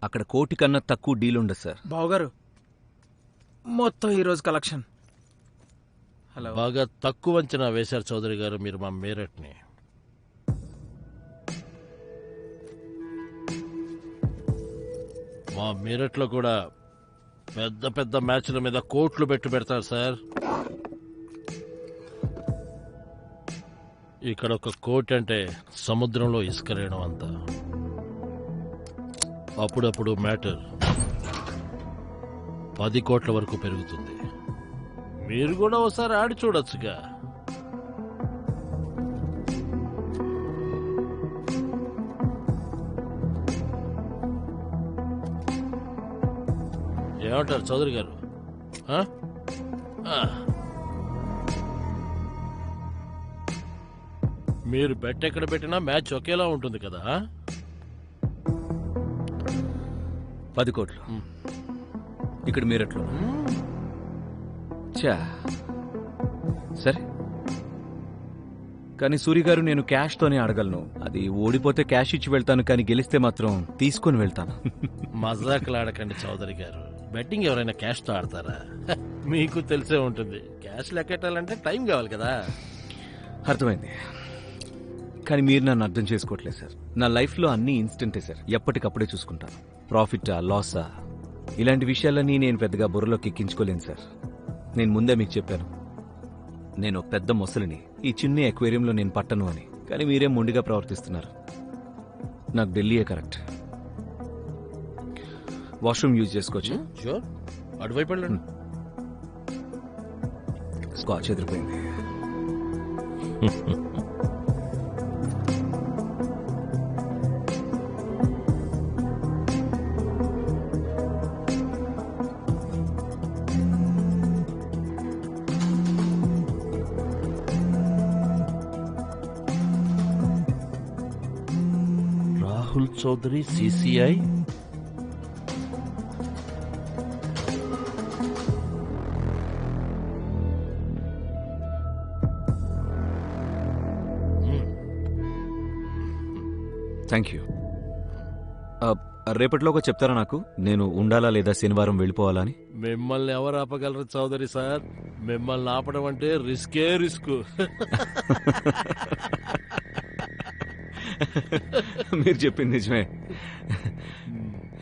అక్కడ 1,00,00,000 కన్నా తక్కువ డీల్ ఉండదు సార్. బావగారు మొత్తం ఈరోజు కలెక్షన్. హలో, బాగా తక్కువ అంచనా వేశారు చౌదరి గారు మీరు మా మీరట్ని. మా మీరట్లో కూడా పెద్ద పెద్ద మ్యాచ్ల మీద కోట్లు పెడతారు సార్. ఇక్కడ ఒక కోట్ అంటే సముద్రంలో ఇసుకరేయడం అంత. అప్పుడప్పుడు మ్యాటర్ 10 కోట్ల వరకు పెరుగుతుంది. మీరు కూడా ఒకసారి ఆడి చూడొచ్చుగా. ఏమంటారు చౌదరి గారు? మీరు బెట్ ఎక్కడ పెట్టినా మ్యాచ్ ఒకేలా ఉంటుంది కదా. 10 కోట్లు ఇక్కడ మీరట్లో. చా సరే, కానీ సూరి గారు నేను క్యాష్తోనే ఆడగలను. అది ఓడిపోతే క్యాష్ ఇచ్చి వెళ్తాను, కానీ గెలిస్తే మాత్రం తీసుకొని వెళ్తాను. మజాకులాడకండి చౌదరి గారు. బెట్టింగ్ ఎవరైనా క్యాష్తో ఆడతారా? మీకు తెలిసే ఉంటుంది. క్యాష్ లెక్కెట్టాలంటే టైం కావాలి కదా. అర్థమైంది, కానీ మీరు నన్ను అర్థం చేసుకోవట్లేదు సార్. నా లైఫ్లో అన్ని ఇన్స్టెంటే సార్. ఎప్పటికప్పుడే చూసుకుంటాను. ప్రాఫిటా లాసా ఇలాంటి విషయాలన్నీ నేను పెద్దగా బుర్రలోకి ఎక్కించుకోలేను సార్. నేను ముందే మీకు చెప్పాను, నేను పెద్ద మొసలిని, ఈ చిన్న ఎక్వేరియంలో నేను పట్టను అని. కానీ మీరేం మొండిగా ప్రవర్తిస్తున్నారు. నాకు ఢిల్లీయే కరెక్ట్. వాష్రూమ్ యూజ్ చేసుకోవచ్చు. షూర్, అటువైపు వెళ్ళండి. స్కాచ్ ఎదిరిపోయింది. Rahul Chaudhary CCI. Thank you. రేపటిలోగా చెప్తారా నాకు, నేను ఉండాలా లేదా శనివారం వెళ్ళిపోవాలా అని? మిమ్మల్ని ఎవరు ఆపగలరు చౌదరి సార్? మిమ్మల్ని ఆపడం అంటే రిస్క్. మీరు చెప్పింది నిజమే.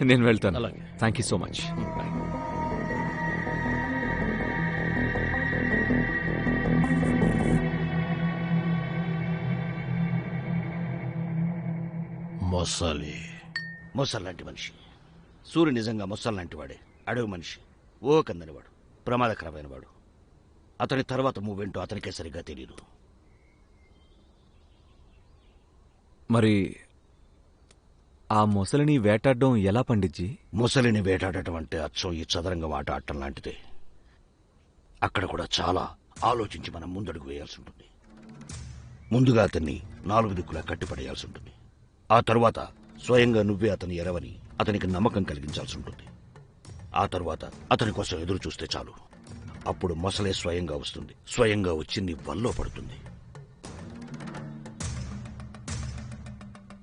నేను వెళ్తాను. అలాగే. Thank you so much. మొసల్లాంటి మనిషి. సూర్య నిజంగా మొసల్లాంటి వాడే. అడవి మనిషి, ఓ కందనివాడు, ప్రమాదకరమైన వాడు. అతని తర్వాత మూవేంటో అతనికే సరిగ్గా తెలియదు. మరి ఆ మొసలిని వేటాడడం ఎలా పండిజ్జి? మొసలిని వేటాడటం అంటే అచ్చం ఈ చదరంగం ఆట ఆడటం లాంటిదే. అక్కడ కూడా చాలా ఆలోచించి మనం ముందడుగు వేయాల్సి ఉంటుంది. ముందుగా అతన్ని 4 దిక్కులా కట్టిపడేయాల్సి ఉంటుంది. ఆ తరువాత స్వయంగా నువ్వే అతని ఎరవని అతనికి నమ్మకం కలిగించాల్సి ఉంటుంది. ఆ తరువాత అతని కోసం ఎదురు చూస్తే చాలు. అప్పుడు మొసలే స్వయంగా వస్తుంది. స్వయంగా వచ్చి నీ వల్లో పడుతుంది.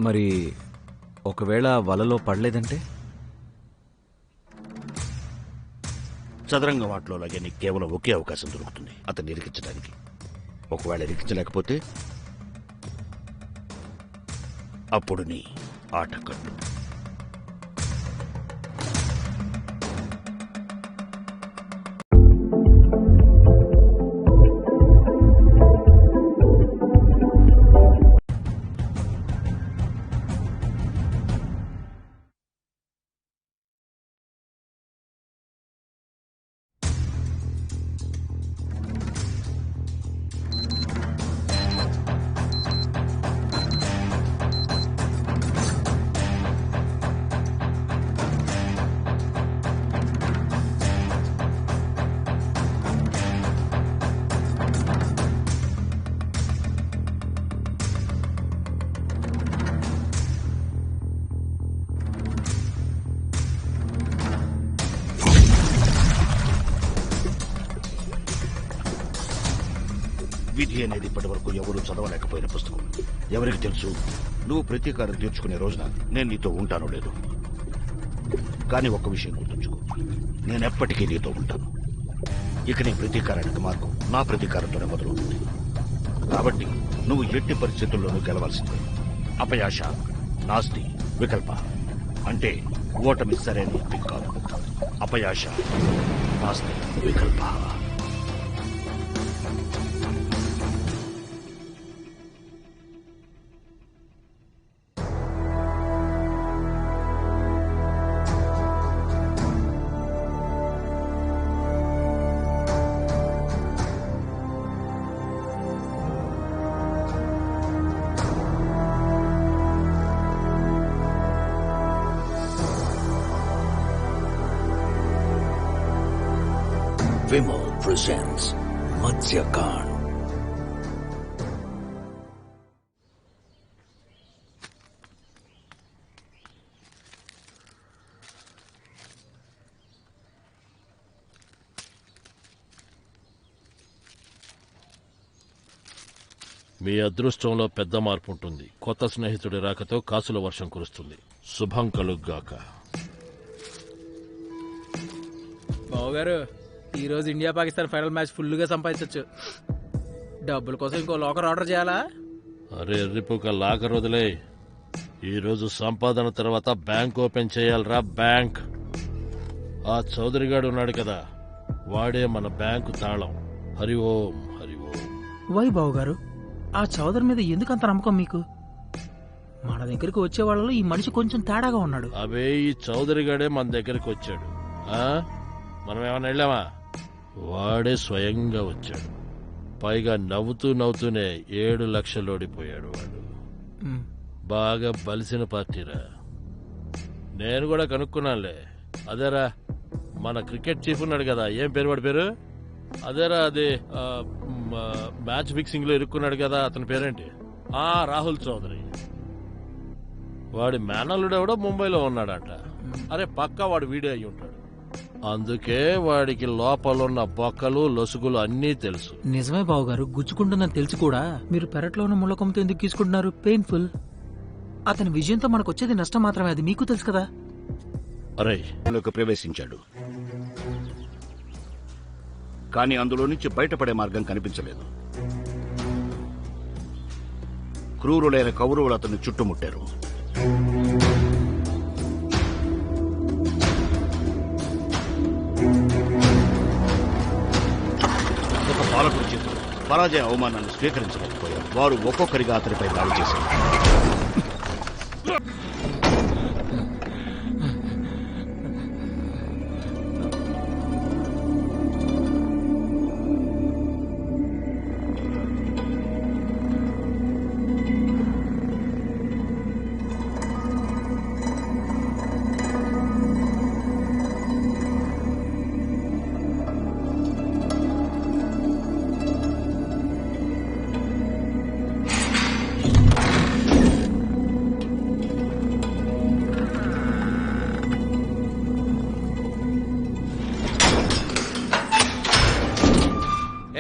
మరి ఒకవేళ వలలో పడలేదంటే? చదరంగం ఆటలో లాగే నీకు కేవలం ఒకే అవకాశం దొరుకుతుంది అతన్ని ఇరికించడానికి. ఒకవేళ ఇరికించలేకపోతే అప్పుడు నీ ఆట కట్టు. విధి అనేది ఇప్పటి వరకు ఎవరూ చదవలేకపోయిన పుస్తకం. ఎవరికి తెలుసు నువ్వు ప్రతీకారం తీర్చుకునే రోజున నేను నీతో ఉంటానో లేదు. కానీ ఒక్క విషయం గుర్తుంచుకో, నేనెప్పటికీ నీతో ఉంటాను. ఇక నీ ప్రతీకారానికి మార్గం నా ప్రతీకారంతోనే మొదలవుతుంది. కాబట్టి నువ్వు ఎట్టి పరిస్థితుల్లోనూ గెలవాల్సిందే. అపయాశ నాస్తి వికల్ప. అంటే ఓటమి సరైన ఎంపిక కాదు. అపయాశ నాస్తి వికల్ప. Vimal presents Matsyakan. మీ అదృష్టంలో పెద్ద మార్పు ఉంటుంది. కొత్త స్నేహితుడి రాకతో కాసుల వర్షం కురుస్తుంది. శుభం కలుగ్గాక. బావగారు, ఈ రోజు ఇండియా పాకిస్తాన్ ఫైనల్ మ్యాచ్ ఫుల్గా సంపాదించవచ్చు. డబ్బుల కోసం ఇంకో లాకర్ ఆర్డర్ చేయాలా? అరే ఎర్రిపోక లాకర్ వదిలే. ఈరోజు సంపాదన తర్వాత బ్యాంక్ ఓపెన్ చేయాలరా, బ్యాంక్. ఆ చౌదరి గాడు ఉన్నాడు కదా, వాడే మన బ్యాంకు తాళం. హరి ఓం హరి ఓం. వై బావగారు, ఆ చౌదరి మీద ఎందుకు అంత నమ్మకం మీకు? మన దగ్గరికి వచ్చే వాళ్ళలో ఈ మనిషి కొంచెం తేడాగా ఉన్నాడు. అవే ఈ చౌదరి గాడే మన దగ్గరికి వచ్చాడు. మనం ఏమైనా వెళ్ళామా? వాడే స్వయంగా వచ్చాడు. పైగా నవ్వుతూనే 7 లక్షలు ఓడిపోయాడు వాడు. బాగా బలిసిన పార్టీరా. నేను కూడా కనుక్కున్నానులే. అదేరా మన క్రికెట్ చీఫ్ ఉన్నాడు కదా, ఏం పేరు వాడి పేరు? అదేరా అది మ్యాచ్ ఫిక్సింగ్ లో ఇరుక్కున్నాడు కదా, అతని పేరేంటి? రాహుల్ చౌదరి. వాడి మేనల్లుడు ఎవడో ముంబైలో ఉన్నాడట. అరే పక్కా వాడు వీడియో అయి ఉంటాడు. అందుకే వాడికి లోపలున్న బొక్కలు లొసుగులు అన్నీ తెలుసు. నిజమే బావగారు, గుచ్చుకుంటుందని తెలిసి కూడా మీరు పెరట్లో ఉన్న ముళ్ళకొమ్మతో ఎందుకు తీసుకుంటున్నారు? పెయిన్ఫుల్. అతని విజయంతో మనకు వచ్చేది నష్టం మాత్రమే, అది మీకు తెలుసు కదా. అరే ప్రవేశించాడు, కానీ అందులో నుంచి బయటపడే మార్గం కనిపించలేదు. క్రూరులైన కౌరవులు అతన్ని చుట్టుముట్టారు. ఒక పాలకుడి చేతులు పరాజయ అవమానాన్ని స్వీకరించలేకపోయారు. వారు ఒక్కొక్కరిగా అతనిపై దాడి చేశారు.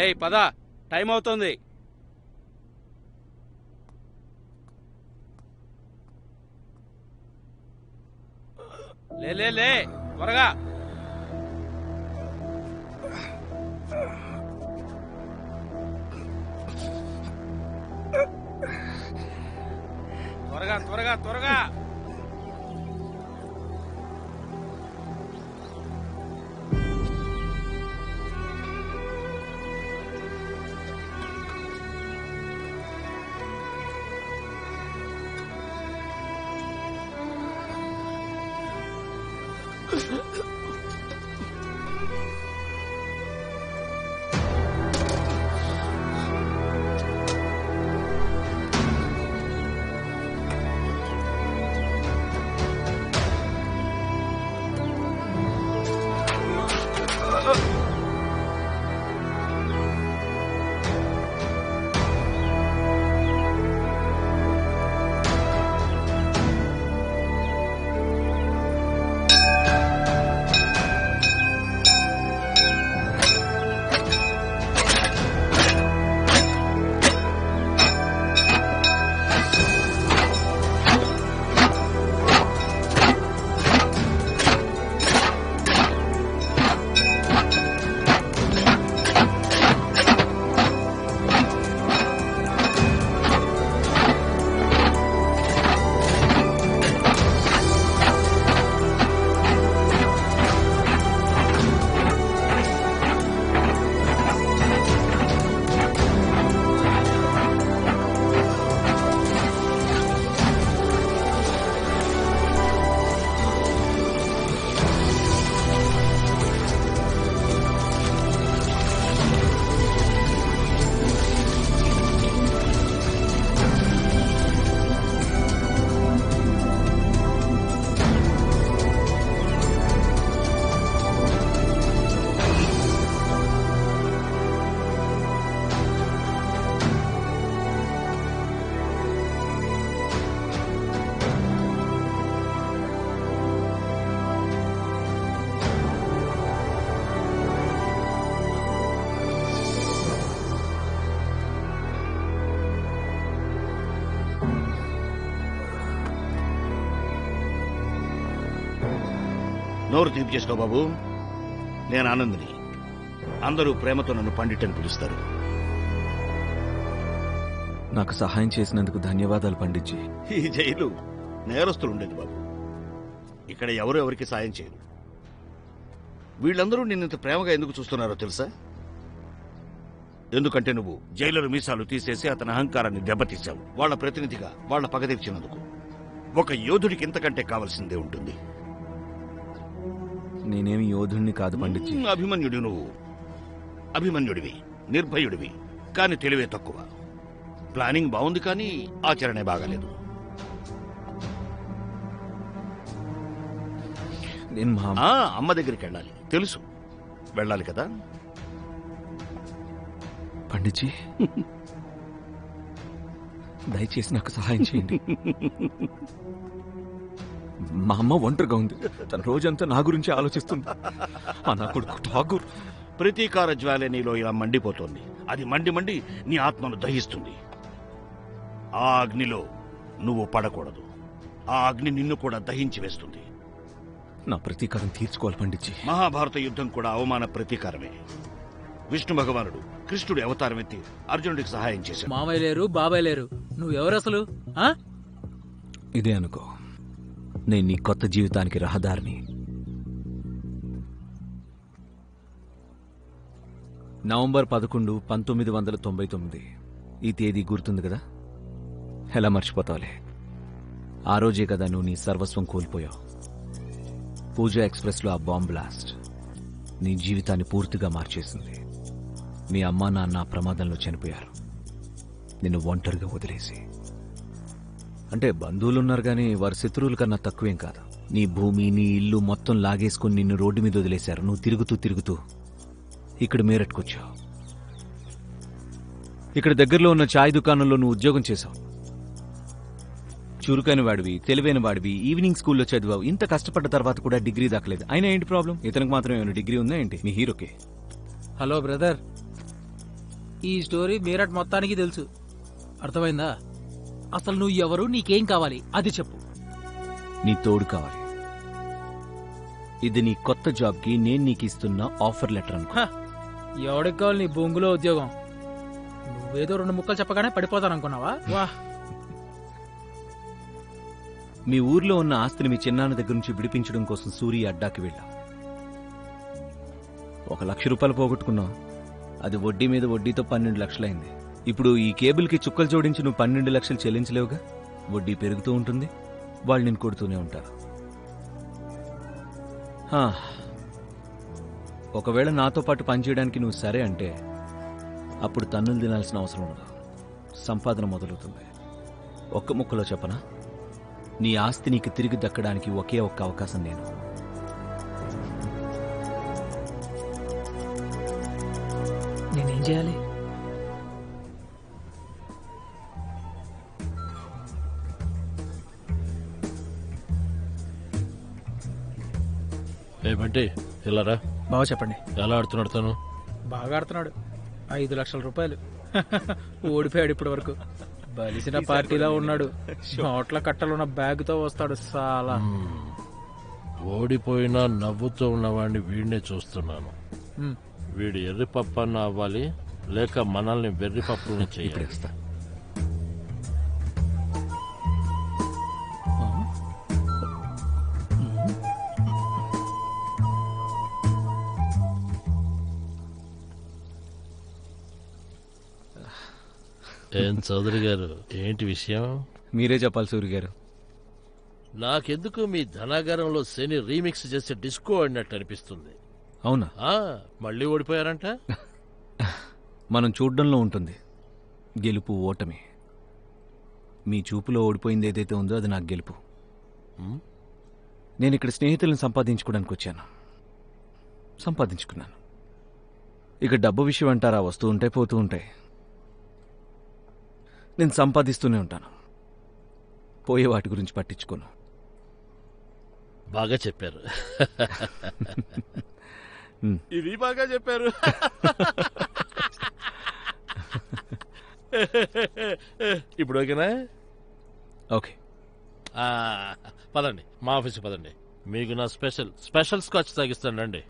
ఏయ్ పద, టైం అవుతుంది. లే త్వరగా. త్వరగా. నోరు తీపి చేసుకో బాబు. నేను ఆనందిని. అందరూ ప్రేమతో నన్ను పండిట్ అని పిలుస్తారు. నాకు సహాయం చేసినందుకు ధన్యవాదాలు పండిట్జీ. ఈ జైలు నేరస్తులు ఉండేది బాబు. ఇక్కడ ఎవరు ఎవరికి సాయం చేయరు. వీళ్ళందరూ నిన్నంత ప్రేమగా ఎందుకు చూస్తున్నారో తెలుసా? ఎందుకంటే నువ్వు జైలర్ మీసాలు తీసేసి అతని అహంకారాన్ని దెబ్బతీశావు. వాళ్ళ ప్రతినిధిగా వాళ్ళ పగ తీర్చినందుకు. ఒక యోధుడికి ఇంతకంటే కావాల్సిందే ఉంటుంది. నేనేమి యోధుణ్ణి కాదు పండిట్జీ. అభిమన్యుడి నువ్వు. అభిమన్యుడివి, నిర్భయుడివి, కానీ తెలివే తక్కువ. ప్లానింగ్ బాగుంది కానీ ఆచరణే బాగాలేదు. నేను మా అమ్మ దగ్గరికి వెళ్ళాలి తెలుసు. వెళ్ళాలి కదా పండిట్జీ. దయచేసి నాకు సహాయం చేయండి. మా అమ్మ ఒంటరిగా ఉంది. తన రోజంతా నా గురించి ఆలోచిస్తుంది. నా కొడుకు ఠాగూర్. ప్రతీకార జ్వాల నీలో ఇలా మండిపోతోంది. అది మండి మండి నీ ఆత్మను దహిస్తుంది. ఆ అగ్నిలో నువ్వు పడకూడదు. ఆ అగ్ని నిన్ను కూడా దహించి వేస్తుంది. నా ప్రతీకారం తీర్చుకోవాలి పండిట్జీ. మహాభారత యుద్ధం కూడా అవమాన ప్రతీకారమే. విష్ణు భగవానుడు కృష్ణుడి అవతారం ఎత్తి అర్జునుడికి సహాయం చేశాడు. మామయ్య లేరు, బాబాయ్ లేరు, నువ్వెవరు అసలు? ఇదే అనుకో నేను నీ కొత్త జీవితానికి రహదారిని. నవంబర్ 11, 1999. ఈ తేదీ గుర్తుంది కదా? ఎలా మర్చిపోతావులే. ఆ రోజే కదా నువ్వు నీ సర్వస్వం కోల్పోయావు. పూజా ఎక్స్ప్రెస్లో ఆ బాంబ్ బ్లాస్ట్ నీ జీవితాన్ని పూర్తిగా మార్చేసింది. మీ అమ్మా నాన్న ఆ ప్రమాదంలో చనిపోయారు, నిన్ను ఒంటరిగా వదిలేసి. అంటే బంధువులున్నారు కానీ వారి శత్రువుల కన్నా తక్కువేం కాదు. నీ భూమి, నీ ఇల్లు మొత్తం లాగేసుకుని నిన్ను రోడ్డు మీద వదిలేశారు. నువ్వు తిరుగుతూ తిరుగుతూ ఇక్కడ మేరట్కొచ్చావు. ఇక్కడ దగ్గరలో ఉన్న ఛాయ్ దుకాణంలో నువ్వు ఉద్యోగం చేశావు. చురుకైన వాడివి, తెలివైన వాడివి, ఈవినింగ్ స్కూల్లో చదివావు. ఇంత కష్టపడ్డ తర్వాత కూడా డిగ్రీ దక్కలేదు. అయినా ఏంటి ప్రాబ్లం? ఇతనికి మాత్రం ఏమైనా డిగ్రీ ఉందా ఏంటి? మీ హీరోకి. హలో బ్రదర్, ఈ స్టోరీ మీరట్ మొత్తానికి తెలుసు. అర్థమైందా? అసలు నువ్వు ఎవరు, నీకేం కావాలి అది చెప్పు. నీ తోడు కావాలి. ఇది నీ కొత్త జాబ్కి నేను నీకు ఇస్తున్న ఆఫర్ లెటర్ అనుకో. ఎవడికి కావాలి నీ బొంగులో ఉద్యోగం? నువ్వేదో 2 ముక్కలు చెప్పగానే పడిపోతాననుకున్నావా? వా. మీ ఊర్లో ఉన్న ఆస్తిని మీ చిన్నాన్న దగ్గర నుంచి విడిపించడం కోసం సూర్య అడ్డాకి వెళ్ళావు. 1 లక్ష రూపాయలు పోగొట్టుకున్నావు. అది వడ్డీ మీద వడ్డీతో 12 లక్షలైంది. ఇప్పుడు ఈ కేబుల్కి చుక్కలు జోడించి నువ్వు 12 లక్షలు చెల్లించలేవుగా. వడ్డీ పెరుగుతూ ఉంటుంది, వాళ్ళు నేను కొడుతూనే ఉంటారు. ఒకవేళ నాతో పాటు పనిచేయడానికి నువ్వు సరే అంటే అప్పుడు తన్నులు తినాల్సిన అవసరం ఉండదు. సంపాదన మొదలవుతుంది. ఒక్క ముక్కలో చెప్పనా? నీ ఆస్తి నీకు తిరిగి దక్కడానికి ఒకే ఒక్క అవకాశం నేను. నేనేం చేయాలి? ఏమంటే ఇలారా. బాగా చెప్పండి. ఎలా ఆడుతున్నాడు తను? బాగా ఆడుతున్నాడు. 5 లక్షల రూపాయలు. ఓడిపోయాడు ఇప్పటి వరకు. బలిసిన పార్టీలో ఉన్నాడు. నోట్ల కట్టలున్న బ్యాగుతో వస్తాడు సాలా. ఓడిపోయినా నవ్వుతూ ఉన్నవాడిని వీడినే చూస్తున్నాను. వీడు ఎర్రి పప్పన్న అవ్వాలి, లేక మనల్ని వెర్రి పప్పుని చేయాలి. ఏం చౌదరి గారు, ఏంటి విషయం? మీరే చెప్పాలి సూర్య గారు. నాకెందుకు మీ ధనాగారంలో శని రీమిక్స్ చేసే డిస్కో ఆడినట్టు అనిపిస్తుంది. అవునా? మళ్ళీ ఓడిపోయారంట. మనం చూడ్డంలో ఉంటుంది గెలుపు ఓటమి. మీ చూపులో ఓడిపోయింది ఏదైతే ఉందో అది నాకు గెలుపు. నేను ఇక్కడ స్నేహితులను సంపాదించుకోవడానికి వచ్చాను. సంపాదించుకున్నాను. ఇక డబ్బు విషయం అంటారా, వస్తూ ఉంటాయి పోతూ ఉంటాయి. నేను సంపాదిస్తూనే ఉంటాను. పోయే వాటి గురించి పట్టించుకోను. బాగా చెప్పారు. ఇది బాగా చెప్పారు. ఇప్పుడు ఓకేనా? ఓకే. పదండి, మా ఆఫీస్కి పదండి. మీకు నా స్పెషల్ స్కాచ్ తాగిస్తానండి.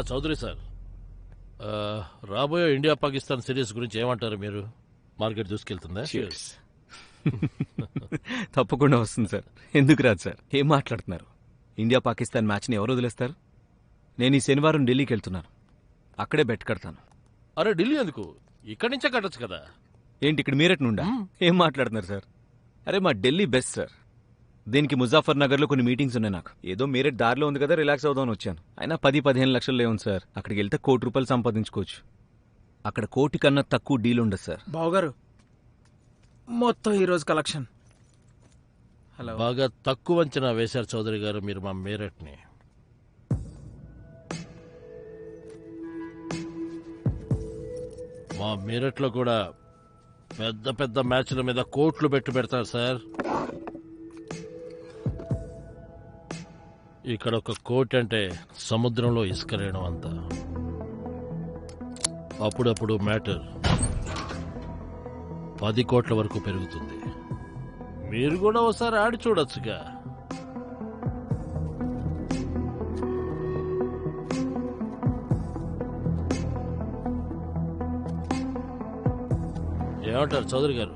చౌదరి సార్, రాబోయే ఇండియా పాకిస్తాన్ సిరీస్ గురించి ఏమంటారు మీరు? మార్కెట్ దూసుకెళ్తుందా? తప్పకుండా వస్తుంది సార్. ఎందుకు రాదు సార్? ఏం మాట్లాడుతున్నారు? ఇండియా పాకిస్తాన్ మ్యాచ్ని ఎవరు వదిలేస్తారు? నేను ఈ శనివారం ఢిల్లీకి వెళ్తున్నాను. అక్కడే బెట్ కడతాను. అరే ఢిల్లీ ఎందుకు? ఇక్కడి నుంచే కట్టచ్చు కదా. ఏంటి ఇక్కడ మీరట్ నుండా? ఏం మాట్లాడుతున్నారు సార్? అరే మా ఢిల్లీ బెస్ట్ సార్. దీనికి ముజాఫర్ నగర్లో కొన్ని మీటింగ్స్ ఉన్నాయి. నాకు ఏదో మీరట్ దారిలో ఉంది కదా, రిలాక్స్ అవుదామని వచ్చాను. అయినా 10-15 లక్షలు లేవు సార్. అక్కడికి వెళ్తే ₹1,00,00,000 సంపాదించుకోవచ్చు. అక్కడ 1,00,00,000 కన్నా తక్కువ డీల్ ఉండదు సార్. బావగారు, మొత్తం ఈరోజు కలెక్షన్. హలో. బాగా తక్కువ అంచనా వేశారు చౌదరి గారు మీరు మా మీరట్ని. మా మీరట్లో కూడా పెద్ద పెద్ద మ్యాచ్ల మీద కోట్లు పెడతారు సార్. ఇక్కడ ఒక కోటి అంటే సముద్రంలో ఇసుక రేణం అంతా. అప్పుడప్పుడు మ్యాటర్ 10 కోట్ల వరకు పెరుగుతుంది. మీరు కూడా ఒకసారి ఆడి చూడొచ్చుగా. ఏమంటారు చౌదరి గారు?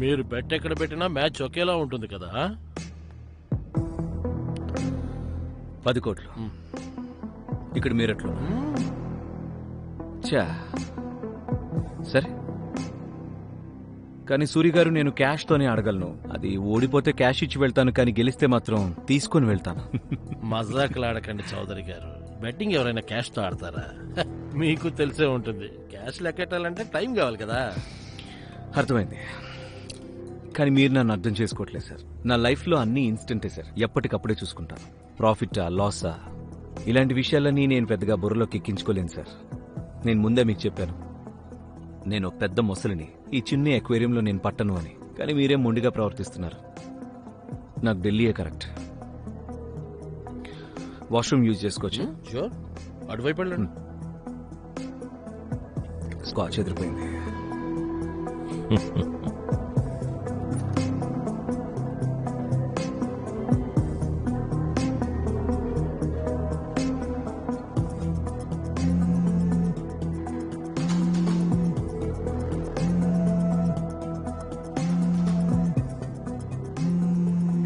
మీరు బెట్ ఎక్కడ పెట్టినా మ్యాచ్ ఒకేలా ఉంటుంది కదా. 10 కోట్లు ఇక్కడ మీరట్లో. చా సరే, కానీ సూర్య గారు నేను క్యాష్తోనే అడగలను. అది ఓడిపోతే క్యాష్ ఇచ్చి వెళ్తాను, కానీ గెలిస్తే మాత్రం తీసుకొని వెళ్తాను. మజాకులాడకండి చౌదరి గారు. బెట్టింగ్ ఎవరైనా క్యాష్తో ఆడతారా? మీకు తెలిసే ఉంటుంది. క్యాష్ లెక్కెట్టాలంటే టైం కావాలి కదా. అర్థమైంది, కానీ మీరు నన్ను అర్థం చేసుకోవట్లేదు సార్. నా లైఫ్లో అన్ని ఇన్స్టెంటే సార్. ఎప్పటికప్పుడే చూసుకుంటాను. ప్రాఫిటా లాసా ఇలాంటి విషయాలన్నీ నేను పెద్దగా బుర్రలోకి ఎక్కించుకోలేను సార్. నేను ముందే మీకు చెప్పాను, నేను పెద్ద మొసలిని ఈ చిన్న ఎక్వేరియంలో నేను పట్టను అని. కానీ మీరేం మొండిగా ప్రవర్తిస్తున్నారు. నాకు ఢిల్లీయే కరెక్ట్. వాష్రూమ్ యూజ్ చేసుకోవచ్చు. షూర్, అటువైపు వెళ్ళండి. స్కాచ్ ఎదిరిపోయింది.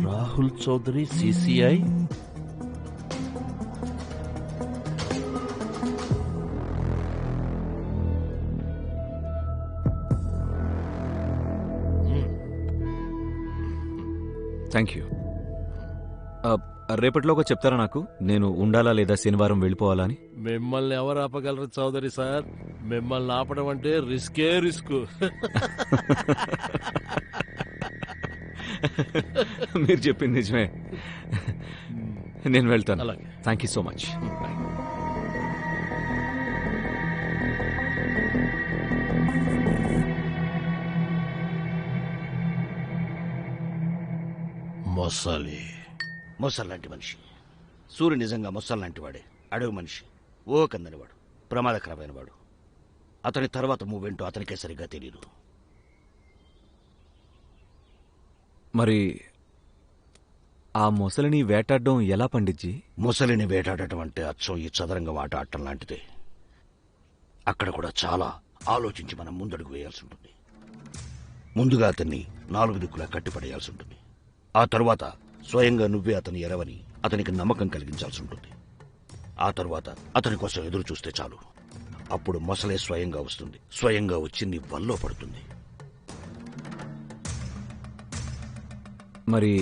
Rahul Chaudhary CCI. Thank you. రేపటిలోగా చెప్తారా నాకు, నేను ఉండాలా లేదా శనివారం వెళ్ళిపోవాలా అని? మిమ్మల్ని ఎవరు ఆపగలరు చౌదరి సార్? మిమ్మల్ని ఆపడం అంటే రిస్కే రిస్క్. మీరు చెప్పింది నిజమే. నేను వెళ్తాను. అలాగే. Thank you so much. మొసల్లాంటి మనిషి. సూర్య నిజంగా మొసల్లాంటి వాడే. అడవి మనిషి, కందనివాడు, ప్రమాదకరమైన వాడు. అతని తర్వాత మూవేంటో అతనికే సరిగ్గా తెలియదు. మరి ఆ మొసలిని వేటాడడం ఎలా పండిజ్జి? మొసలిని వేటాడటం అంటే అచ్చం ఈ చదరంగం ఆట ఆడటం లాంటిదే. అక్కడ కూడా చాలా ఆలోచించి మనం ముందడుగు వేయాల్సి ఉంటుంది. ముందుగా అతన్ని 4 దిక్కులా కట్టిపడేయాల్సి ఉంటుంది. ఆ తరువాత స్వయంగా నువ్వే అతని ఎరవని అతనికి నమ్మకం కలిగించాల్సి ఉంటుంది. ఆ తరువాత అతని కోసం ఎదురు చూస్తే చాలు. అప్పుడు మొసలే స్వయంగా వస్తుంది. స్వయంగా వచ్చి నీ వల్లో పడుతుంది. మరి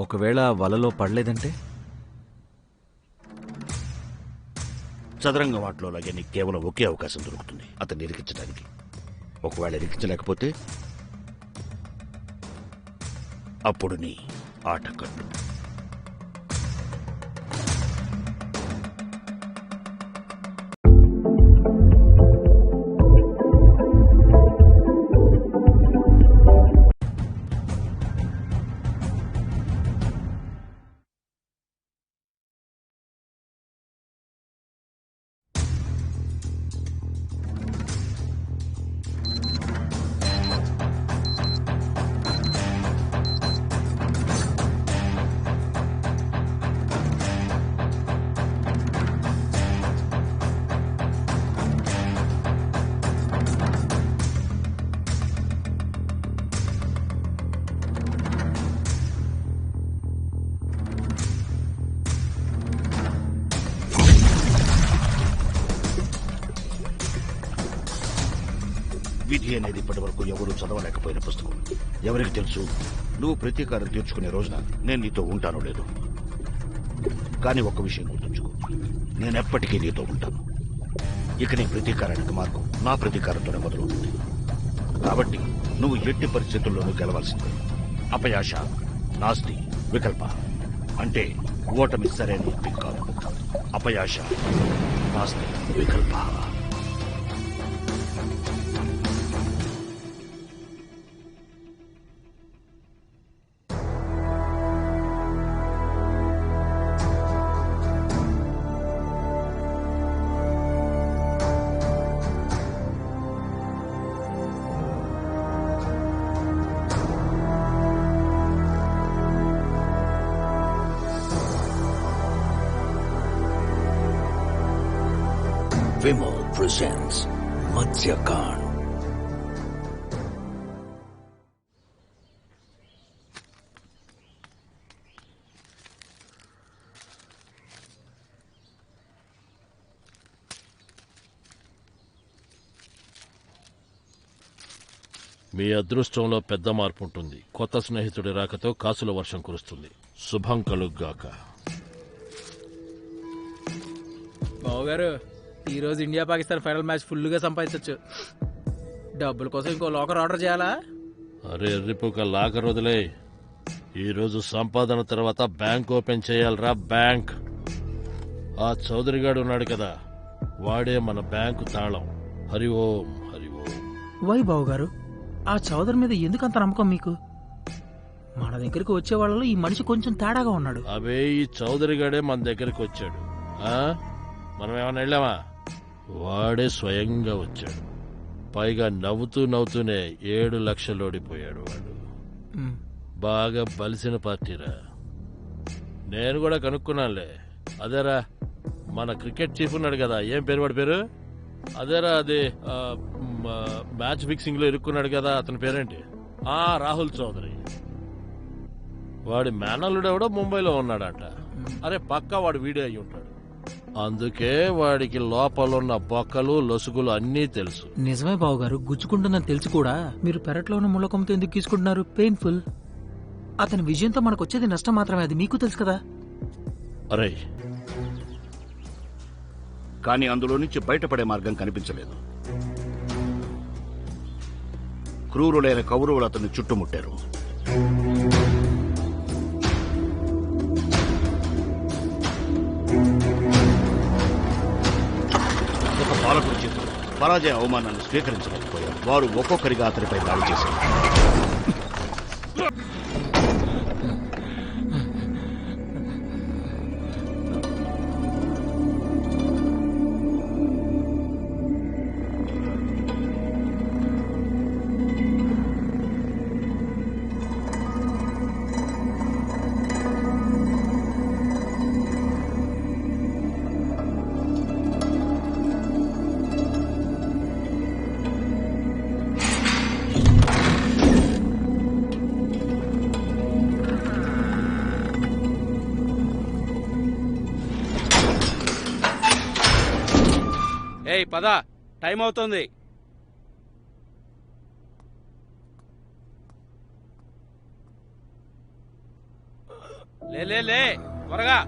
ఒకవేళ వలలో పడలేదంటే? చదరంగం ఆటలో లాగే నీకు కేవలం ఒకే అవకాశం దొరుకుతుంది అతన్ని ఇరికించడానికి. ఒకవేళ ఇరికించలేకపోతే అప్పుడు నీ ఆట కట్టు. ఇది అనేది ఇప్పటి వరకు ఎవరూ చదవలేకపోయిన పుస్తకం. ఎవరికి తెలుసు నువ్వు ప్రతీకారం తీర్చుకునే రోజున నేను నీతో ఉంటానో లేదు. కానీ ఒక్క విషయం గుర్తుంచుకో, నేనెప్పటికీ నీతో ఉంటాను. ఇక నీ ప్రతీకారానికి మార్గం నా ప్రతీకారంతోనే మొదలవుతుంది. కాబట్టి నువ్వు ఎట్టి పరిస్థితుల్లోనూ గెలవాల్సిందే. అపయాశ నాస్తి వికల్ప అంటే ఓటమి సరైన ఎంపిక కాదు. అపయాశ నాస్తి వికల్ప. Vimal presents Matsyakan. మీ అదృష్టంలో పెద్ద మార్పు ఉంటుంది. కొత్త స్నేహితుడి రాకతో కాసుల వర్షం కురుస్తుంది. శుభం కలుగ్గాక. బావగారు, ఈ రోజు ఇండియా పాకిస్తాన్ ఫైనల్ మ్యాచ్ ఫుల్గా సంపాదించవచ్చు. డబ్బుల కోసం ఇంకో లాకర్ ఆర్డర్ చేయాలా? అరే ఎర్రిపోక లాకర్ వదిలే. ఈరోజు సంపాదన తర్వాత బ్యాంక్ ఓపెన్ చేయాలరా. బ్యాంక్. ఆ చౌదరిగాడు ఉన్నాడు కదా, వాడే మన బ్యాంకు తాళం. హరి ఓం హరి ఓం. వై బావగారు, ఆ చౌదరి మీద ఎందుకంత నమ్మకం మీకు? మన దగ్గరికి వచ్చే వాళ్ళలో ఈ మనిషి కొంచెం తేడాగా ఉన్నాడు. అవే ఈ చౌదరిగాడే మన దగ్గరికి వచ్చాడు. మనం ఏమైనా వెళ్ళామా? వాడే స్వయంగా వచ్చాడు. పైగా నవ్వుతూనే 7 లక్షలు ఓడిపోయాడు వాడు. బాగా బలిసిన పార్టీరా. నేను కూడా కనుక్కున్నానులే. అదేరా మన క్రికెట్ చీఫ్ ఉన్నాడు కదా, ఏం పేరు వాడి పేరు? అదేరా అది మ్యాచ్ ఫిక్సింగ్ లో ఇరుక్కున్నాడు కదా, అతని పేరేంటి? రాహుల్ చౌదరి. వాడి మేనల్లుడు ఎవడో ముంబైలో ఉన్నాడట. అరే పక్కా వాడు వీడియో అయి ఉంటాడు. అందుకే వాడికి లోపలున్న బొక్కలు లొసుగులు అన్నీ తెలుసు. నిజమే బావగారు, గుచ్చుకుంటుందని తెలుసు కూడా మీరు పెరట్లో ఉన్న ముళ్ళకొమ్మతో ఎందుకు తీసుకుంటున్నారు? పెయిన్ఫుల్. అతని విజయంతో మనకు వచ్చేది నష్టం మాత్రమే, అది మీకు తెలుసు కదా. అరే కానీ అందులో నుంచి బయటపడే మార్గం కనిపించలేదు. క్రూరులైన కౌరవులు అతన్ని చుట్టుముట్టారు. ఒక పాలకుడి చేతులు పరాజయ అవమానాన్ని స్వీకరించలేకపోయారు. వారు ఒక్కొక్కరిగా అతనిపై దాడి చేశారు. ఏయ్ పద, టైం అవుతుంది. లే త్వరగా.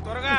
త్వరగా.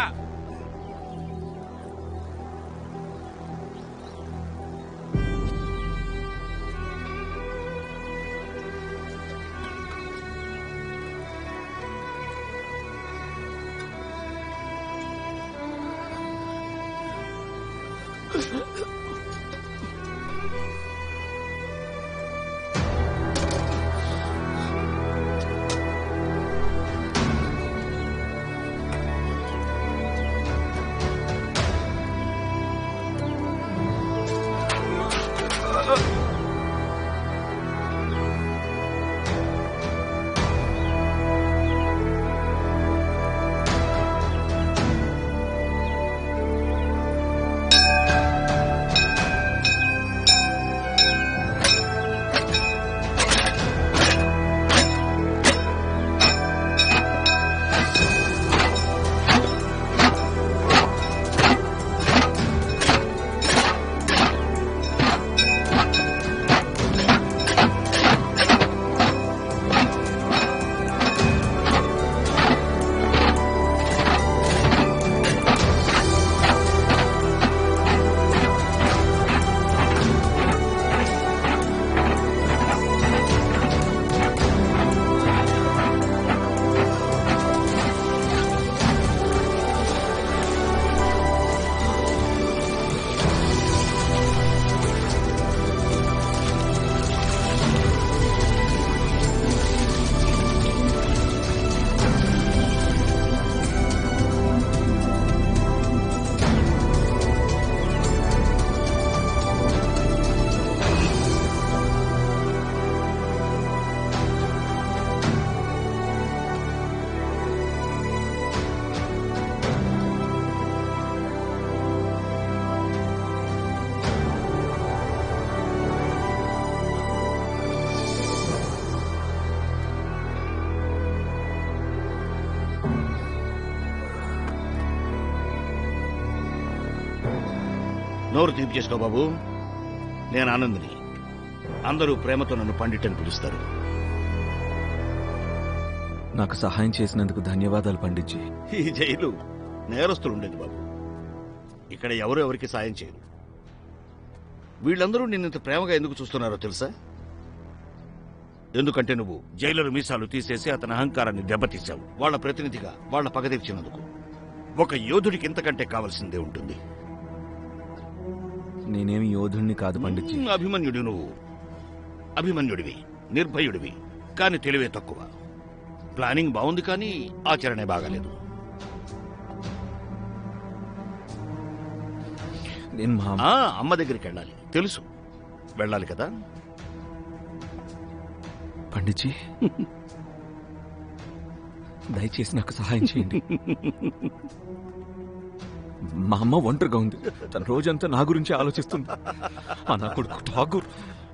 నోరు తీపి చేసుకో బాబు. నేను ఆనందిని. అందరూ ప్రేమతో నన్ను పండిట్ అని పిలుస్తారు. నాకు సహాయం చేసినందుకు ధన్యవాదాలు పండిట్జీ. ఈ జైలు నేరస్తులు ఉండేది బాబు. ఇక్కడ ఎవరు ఎవరికి సాయం చేయరు. వీళ్ళందరూ నిన్నంత ప్రేమగా ఎందుకు చూస్తున్నారో తెలుసా? ఎందుకంటే నువ్వు జైలర్ మీసాలు తీసేసి అతని అహంకారాన్ని దెబ్బతీశావు. వాళ్ళ ప్రతినిధిగా వాళ్ళ పగ తీర్చినందుకు. ఒక యోధుడికి ఇంతకంటే కావాల్సిందే ఉంటుంది. నేనేమి యోధుణ్ణి కాదు పండిట్జీ. అభిమన్యుడు నువ్వు. అభిమన్యుడివి, నిర్భయుడివి, కాని తెలివే తక్కువ. ప్లానింగ్ బాగుంది కానీ ఆచరణే బాగాలేదు. నేను మా అమ్మ దగ్గరికి వెళ్ళాలి తెలుసు. వెళ్ళాలి కదా పండిట్జీ. దయచేసి నాకు సహాయం చేయండి. మా అమ్మ ఒంటరిగా ఉంది. తన రోజంతా నా గురించి ఆలోచిస్తుంది. నా కొడుకు ఠాగూర్.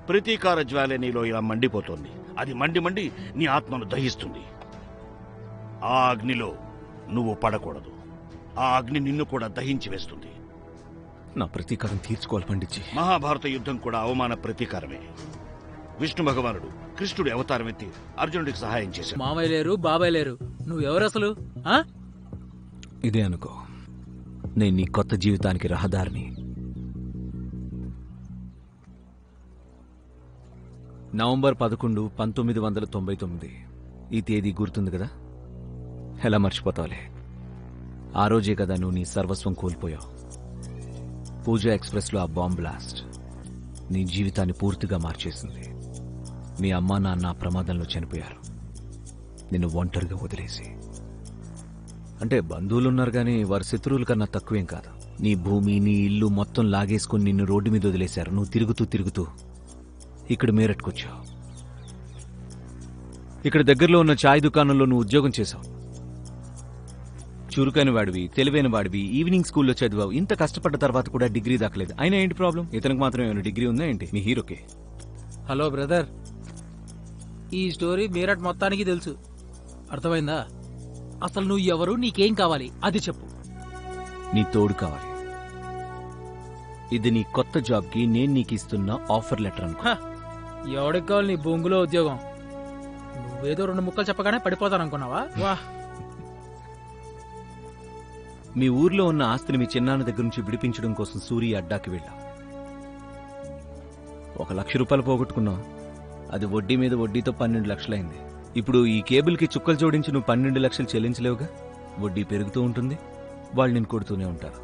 ప్రతీకార జ్వాల నీలో ఇలా మండిపోతోంది. అది మండి మండి నీ ఆత్మను దహిస్తుంది. ఆ అగ్నిలో నువ్వు పడకూడదు. ఆ అగ్ని నిన్ను కూడా దహించి వేస్తుంది. నా ప్రతీకారం తీర్చుకోవాలి పండిట్జీ. మహాభారత యుద్ధం కూడా అవమాన ప్రతీకారమే. విష్ణు భగవానుడు కృష్ణుడి అవతారం ఎత్తి అర్జునుడికి సహాయం చేశాడు. మామయ్య లేరు, బాబాయ్ లేరు, నువ్వెవరు అసలు? ఇదే అనుకో నేను నీ కొత్త జీవితానికి రహదారిని. నవంబర్ 11, 1999. ఈ తేదీ గుర్తుంది కదా? ఎలా మర్చిపోతావులే. ఆ రోజే కదా నువ్వు నీ సర్వస్వం కోల్పోయావు. పూజా ఎక్స్ప్రెస్లో ఆ బాంబ్ బ్లాస్ట్ నీ జీవితాన్ని పూర్తిగా మార్చేసింది. మీ అమ్మా నాన్న ఆ ప్రమాదంలో చనిపోయారు, నిన్ను ఒంటరిగా వదిలేసి. అంటే బంధువులున్నారు కానీ వారి శత్రువుల కన్నా తక్కువేం కాదు. నీ భూమి, నీ ఇల్లు మొత్తం లాగేసుకుని నిన్ను రోడ్డు మీద వదిలేశారు. నువ్వు తిరుగుతూ తిరుగుతూ ఇక్కడ మేరట్టుకొచ్చావు. ఇక్కడ దగ్గరలో ఉన్న ఛాయ్ దుకాణంలో నువ్వు ఉద్యోగం చేశావు. చురుకైన వాడివి, తెలివైన వాడివి, ఈవినింగ్ స్కూల్లో చదివావు. ఇంత కష్టపడ్డ తర్వాత కూడా డిగ్రీ దక్కలేదు. అయినా ఏంటి ప్రాబ్లం? ఇతనికి మాత్రం ఏమైనా డిగ్రీ ఉందా ఏంటి? మీ హీరోకి. హలో బ్రదర్, ఈ స్టోరీ మీరట్ మొత్తానికి తెలుసు. అర్థమైందా? అసలు నువ్వు ఎవరు, నీకేం కావాలి అది చెప్పు. నీ తోడు కావాలి. ఇది నీ కొత్త జాబ్కి నేను నీకు ఇస్తున్న ఆఫర్ లెటర్ అనుకో. ఎవడికి కావాలి నీ బొంగులో ఉద్యోగం? నువ్వేదో 2 ముక్కలు చెప్పగానే పడిపోతాననుకున్నావా? వా. మీ ఊర్లో ఉన్న ఆస్తిని మీ చిన్నాన్న దగ్గర నుంచి విడిపించడం కోసం సూర్య అడ్డాకి వెళ్ళా. 1 లక్ష రూపాయలు పోగొట్టుకున్నావు. అది వడ్డీ మీద వడ్డీతో 12 లక్షలైంది. ఇప్పుడు ఈ కేబుల్కి చుక్కలు జోడించి నువ్వు 12 లక్షలు చెల్లించలేవుగా. వడ్డీ పెరుగుతూ ఉంటుంది, వాళ్ళు నేను కొడుతూనే ఉంటారు.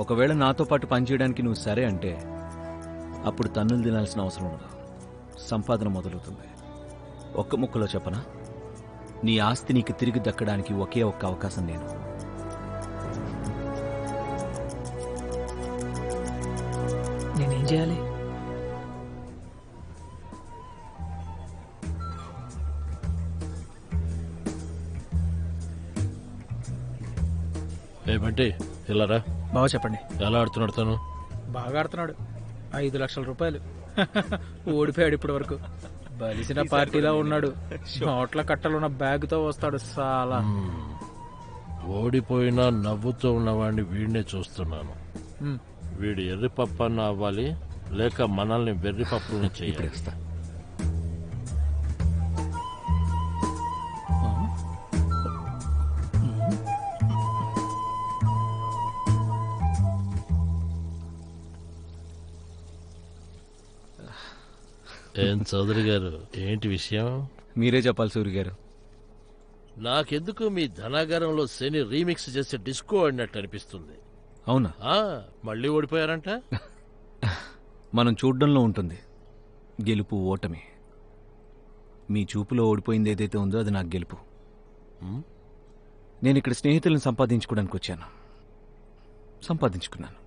ఒకవేళ నాతో పాటు పనిచేయడానికి నువ్వు సరే అంటే అప్పుడు తన్నులు తినాల్సిన అవసరం ఉండదు. సంపాదన మొదలవుతుంది. ఒక్క ముక్కలో చెప్పనా, నీ ఆస్తి నీకు తిరిగి దక్కడానికి ఒకే ఒక్క అవకాశం నేను. నేనేం చేయాలి? ఏమంటే ఇలా రా. బాగా చెప్పండి. ఎలా ఆడుతున్నాడు తను? బాగా ఆడుతున్నాడు. 5 లక్షల రూపాయలు. ఓడిపోయాడు ఇప్పటి వరకు. బలిసిన పార్టీలా ఉన్నాడు. నోట్ల కట్టలున్న బ్యాగ్తో వస్తాడు చాలా. ఓడిపోయినా నవ్వుతూ ఉన్నవాడిని వీడినే చూస్తున్నాను. వీడు ఎర్రి పప్పన్న అవ్వాలి, లేక మనల్ని వెర్రి పప్పులను చేయాలి. ఏం చౌదరి గారు, ఏంటి విషయం? మీరే చెప్పాలి సూర్య గారు. నాకెందుకు మీ ధనాగారంలో శని రీమిక్స్ చేసే డిస్కో ఆడినట్టు అనిపిస్తుంది. అవునా? మళ్ళీ ఓడిపోయారంట. మనం చూడ్డంలో ఉంటుంది గెలుపు ఓటమి. మీ చూపులో ఓడిపోయింది ఏదైతే ఉందో అది నాకు గెలుపు. నేను ఇక్కడ స్నేహితులను సంపాదించుకోవడానికి వచ్చాను. సంపాదించుకున్నాను.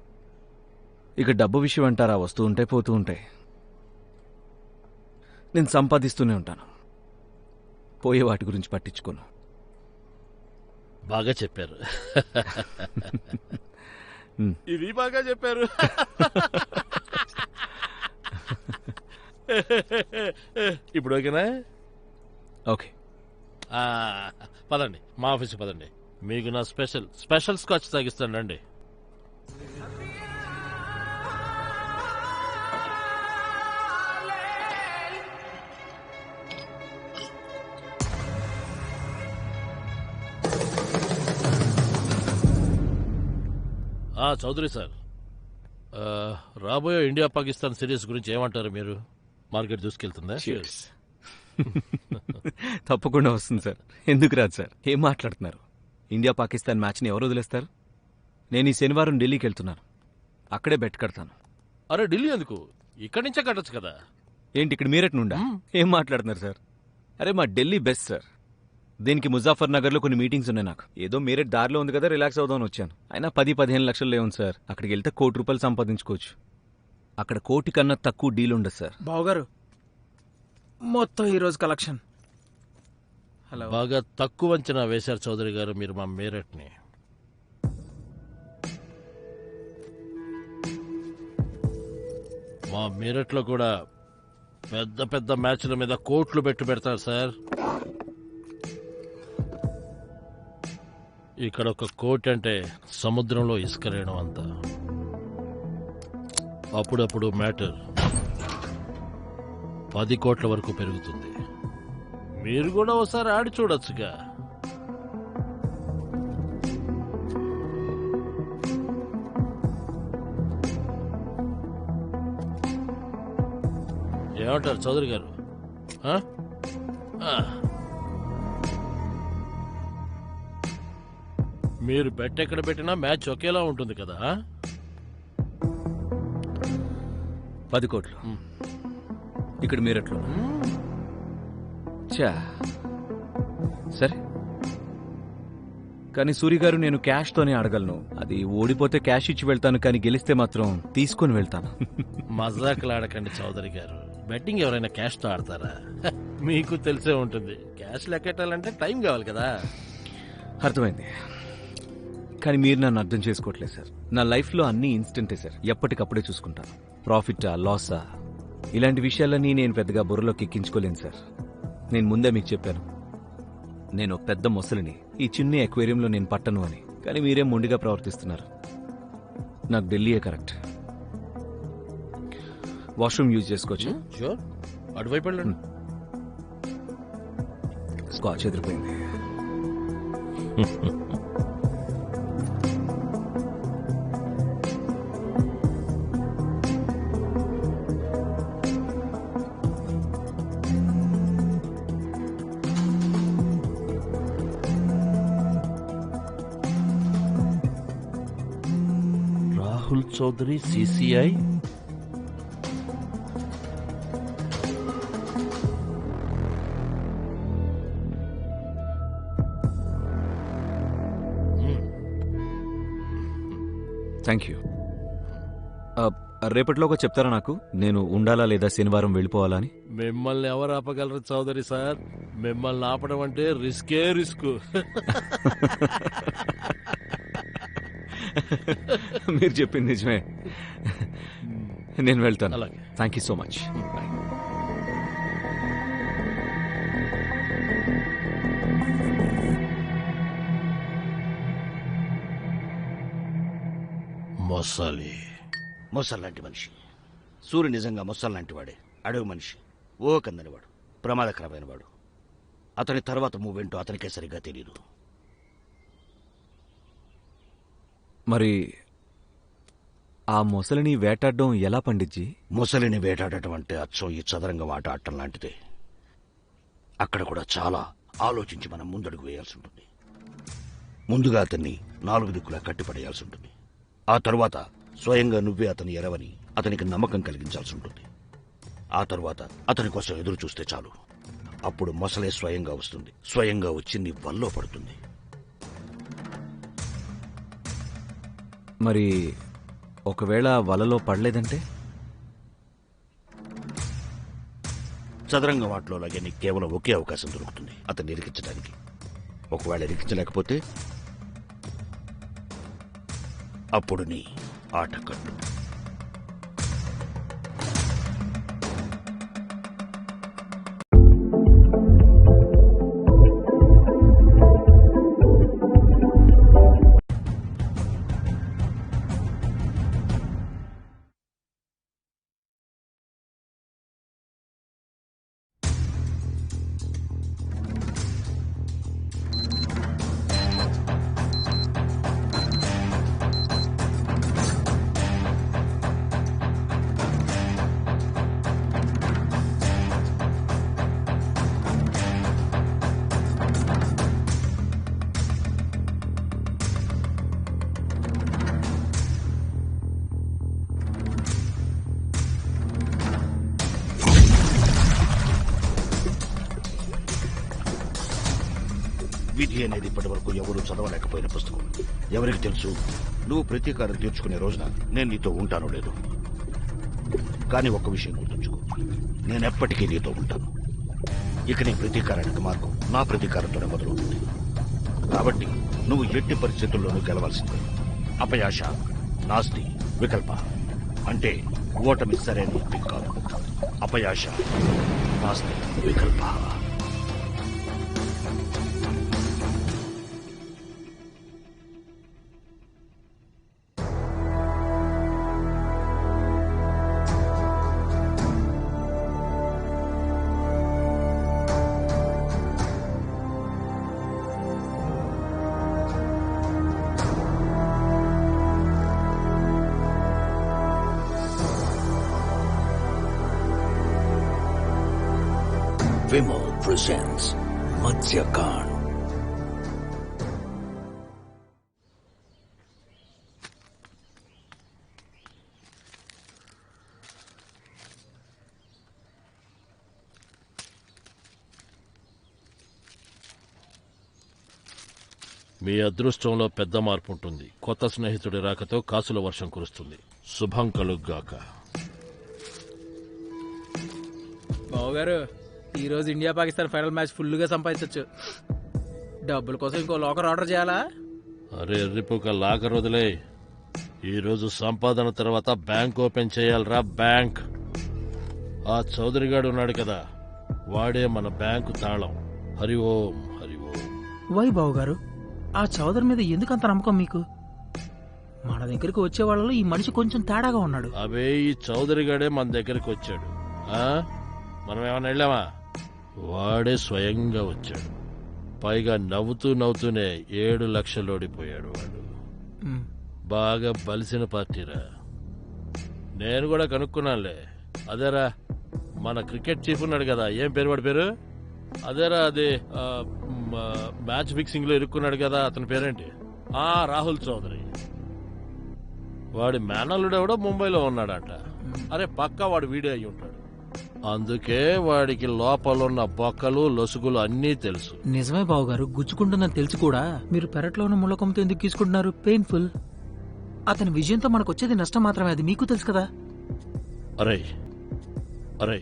ఇక డబ్బు విషయం అంటారా, వస్తూ ఉంటాయి పోతూ ఉంటాయి. నేను సంపాదిస్తూనే ఉంటాను. పోయే వాటి గురించి పట్టించుకోను. బాగా చెప్పారు. ఇది బాగా చెప్పారు. ఇప్పుడు ఓకేనా? ఓకే. పదండి, మా ఆఫీస్కి పదండి. మీకు నా స్పెషల్ స్కాచ్ తాగిస్తానండి. చౌదరి సార్, రాబోయే ఇండియా పాకిస్తాన్ సిరీస్ గురించి ఏమంటారు మీరు? మార్కెట్ దూసుకెళ్తుందా? తప్పకుండా వస్తుంది సార్. ఎందుకు రాదు సార్? ఏం మాట్లాడుతున్నారు? ఇండియా పాకిస్తాన్ మ్యాచ్ని ఎవరు వదిలేస్తారు? నేను ఈ శనివారం ఢిల్లీకి వెళ్తున్నాను. అక్కడే బెట్ కడతాను. అరే ఢిల్లీ ఎందుకు? ఇక్కడి నుంచే కట్టచ్చు కదా. ఏంటి ఇక్కడ మీరట్ నుండా? ఏం మాట్లాడుతున్నారు సార్? అరే మా ఢిల్లీ బెస్ట్ సార్. దీనికి ముజాఫర్ నగర్లో కొన్ని మీటింగ్స్ ఉన్నాయి. నాకు ఏదో మీరట్ దారిలో ఉంది కదా, రిలాక్స్ అవుదామని వచ్చాను. అయినా 10-15 లక్షలు లేవు సార్. అక్కడికి వెళ్తే ₹1,00,00,000 సంపాదించుకోవచ్చు. అక్కడ 1,00,00,000 కన్నా తక్కువ డీల్ ఉండదు సార్. బావగారు, మొత్తం ఈరోజు కలెక్షన్. హలో. బాగా తక్కువ అంచనా వేశారు చౌదరి గారు మీరు మా మీరట్ని. మా మీరట్లో కూడా పెద్ద పెద్ద మ్యాచ్ల మీద కోట్లు పెడతారు సార్. ఇక్కడ ఒక కోటి అంటే సముద్రంలో ఇసుకరేయడం అంత. అప్పుడప్పుడు మ్యాటర్ 10 కోట్ల వరకు పెరుగుతుంది. మీరు కూడా ఒకసారి ఆడి చూడొచ్చుగా. ఏమంటారు చౌదరి గారు? మీరు బెట్ ఎక్కడ పెట్టినా మ్యాచ్ ఒకేలా ఉంటుంది కదా. 10 కోట్లు ఇక్కడ మీరట్లో. చా సరే, కానీ సూరి గారు నేను క్యాష్తోనే అడగలను. అది ఓడిపోతే క్యాష్ ఇచ్చి వెళ్తాను, కానీ గెలిస్తే మాత్రం తీసుకొని వెళ్తాను. మజాకులు ఆడకండి చౌదరి గారు. బెట్టింగ్ ఎవరైనా క్యాష్తో ఆడతారా? మీకు తెలిసే ఉంటుంది. క్యాష్ లెక్కెట్టాలంటే టైం కావాలి కదా. అర్థమైంది, కానీ మీరు నన్ను అర్థం చేసుకోవట్లేదు సార్. నా లైఫ్లో అన్ని ఇన్స్టెంటే సార్. ఎప్పటికప్పుడే చూసుకుంటాను. ప్రాఫిటా లాసా ఇలాంటి విషయాలన్నీ నేను పెద్దగా బుర్రలోకి ఎక్కించుకోలేను సార్. నేను ముందే మీకు చెప్పాను, నేను పెద్ద మొసలిని ఈ చిన్న ఎక్వేరియంలో నేను పట్టను అని. కానీ మీరేం మొండిగా ప్రవర్తిస్తున్నారు. నాకు ఢిల్లీయే కరెక్ట్. వాష్రూమ్ యూజ్ చేసుకోవచ్చు. షూర్, అటువైపు వెళ్ళండి. స్కాచ్ ఎదిరిపోయింది. Rahul Chaudhary CCI. Thank you. రేపటిలోగా చెప్తారా నాకు, నేను ఉండాలా లేదా శనివారం వెళ్ళిపోవాలా అని? మిమ్మల్ని ఎవరు ఆపగలరు చౌదరి సార్? మిమ్మల్ని ఆపడం అంటే రిస్కే రిస్క్. మీరు చెప్పింది నిజమే. నేను వెళ్తాను. అలాగే. Thank you so much. మొసల్లాంటి మనిషి. సూర్య నిజంగా మొసల్లాంటి వాడే. అడవి మనిషి, ఓ కందనివాడు, ప్రమాదకరమైన వాడు. అతని తర్వాత మూవేంటో అతనికే సరిగ్గా తెలియదు. మరి ఆ మొసలిని వేటాడడం ఎలా పండిజ్జి? మొసలిని వేటాడటం అంటే అచ్చం ఈ చదరంగం ఆట ఆడటం లాంటిదే. అక్కడ కూడా చాలా ఆలోచించి మనం ముందడుగు వేయాల్సి ఉంటుంది. ముందుగా అతన్ని 4 దిక్కులా కట్టిపడేయాల్సి ఉంటుంది. ఆ తరువాత స్వయంగా నువ్వే అతని ఎరవని అతనికి నమ్మకం కలిగించాల్సి ఉంటుంది. ఆ తరువాత అతని కోసం ఎదురు చూస్తే చాలు. అప్పుడు మొసలే స్వయంగా వస్తుంది. స్వయంగా వచ్చి నీ వల్లో పడుతుంది. మరి ఒకవేళ వలలో పడలేదంటే? చదరంగం ఆటలో లాగే నీకు కేవలం ఒకే అవకాశం దొరుకుతుంది అతన్ని ఇరికించడానికి. ఒకవేళ ఇరికించలేకపోతే అప్పుడు నీ ఆట కట్టు. విధి అనేది ఇప్పటి వరకు ఎవరూ చదవలేకపోయిన పుస్తకం. ఎవరికి తెలుసు నువ్వు ప్రతీకారం తీర్చుకునే రోజున నేను నీతో ఉంటానో లేదు. కానీ ఒక్క విషయం గుర్తుంచుకో, నేనెప్పటికీ నీతో ఉంటాను. ఇక నీ ప్రతీకారానికి మార్గం నా ప్రతీకారంతోనే మొదలవుతుంది. కాబట్టి నువ్వు ఎట్టి పరిస్థితుల్లోనూ గెలవాల్సిందే. అపయాశ నాస్తి వికల్ప, అంటే ఓటమి సరైన ఎంపిక కాదు. అపయాశ నాస్తి వికల్ప. Vimal presents Matsyakan. మీ అదృష్టంలో పెద్ద మార్పు ఉంటుంది. కొత్త స్నేహితుడి రాకతో కాసుల వర్షం కురుస్తుంది. శుభం కలుగ్గాక. బావగారు, ఈ రోజు ఇండియా పాకిస్తాన్ ఫైనల్ మ్యాచ్ ఫుల్గా సంపాదించవచ్చు. డబ్బుల కోసం ఇంకో లాకర్ ఆర్డర్ చేయాలా? అరే ఎర్రిపోక లాకర్ వదిలే. ఈరోజు సంపాదన తర్వాత బ్యాంక్ ఓపెన్ చేయాలరా, బ్యాంక్. ఆ చౌదరి గాడు ఉన్నాడు కదా, వాడే మన బ్యాంకు తాళం. హరి ఓం హరి ఓం. వై బావగారు, ఆ చౌదరి మీద ఎందుకంత నమ్మకం మీకు? మన దగ్గరికి వచ్చే వాళ్ళలో ఈ మనిషి కొంచెం తేడాగా ఉన్నాడు. అవే ఈ చౌదరి గాడే మన దగ్గరికి వచ్చాడు. మనం ఏమైనా వెళ్ళామా? వాడే స్వయంగా వచ్చాడు. పైగా నవ్వుతూనే 7 లక్షలు ఓడిపోయాడు వాడు. బాగా బలిసిన పార్టీరా. నేను కూడా కనుక్కున్నానులే. అదేరా మన క్రికెట్ చీఫ్ ఉన్నాడు కదా, ఏం పేరు వాడి పేరు? అదేరా అదే మ్యాచ్ ఫిక్సింగ్ లో ఇరుక్కున్నాడు కదా, అతని పేరేంటి? రాహుల్ చౌదరి. వాడి మేనల్లుడు ఎవడో ముంబైలో ఉన్నాడట. అరే పక్కా వాడు వీడియో అయి ఉంటాడు. అందుకే వాడికి లోపలున్న బొక్కలు లొసుగులు అన్నీ తెలుసు. నిజమే బావగారు, గుచ్చుకుంటుందని తెలుసు కూడా మీరు పెరట్లో ఉన్న ముళ్ళకొమ్మతో ఎందుకు తీసుకుంటున్నారు? పెయిన్ఫుల్. అతని విజయంతో మనకు వచ్చేది నష్టం మాత్రమే, అది మీకు తెలుసు కదా. అరే అరే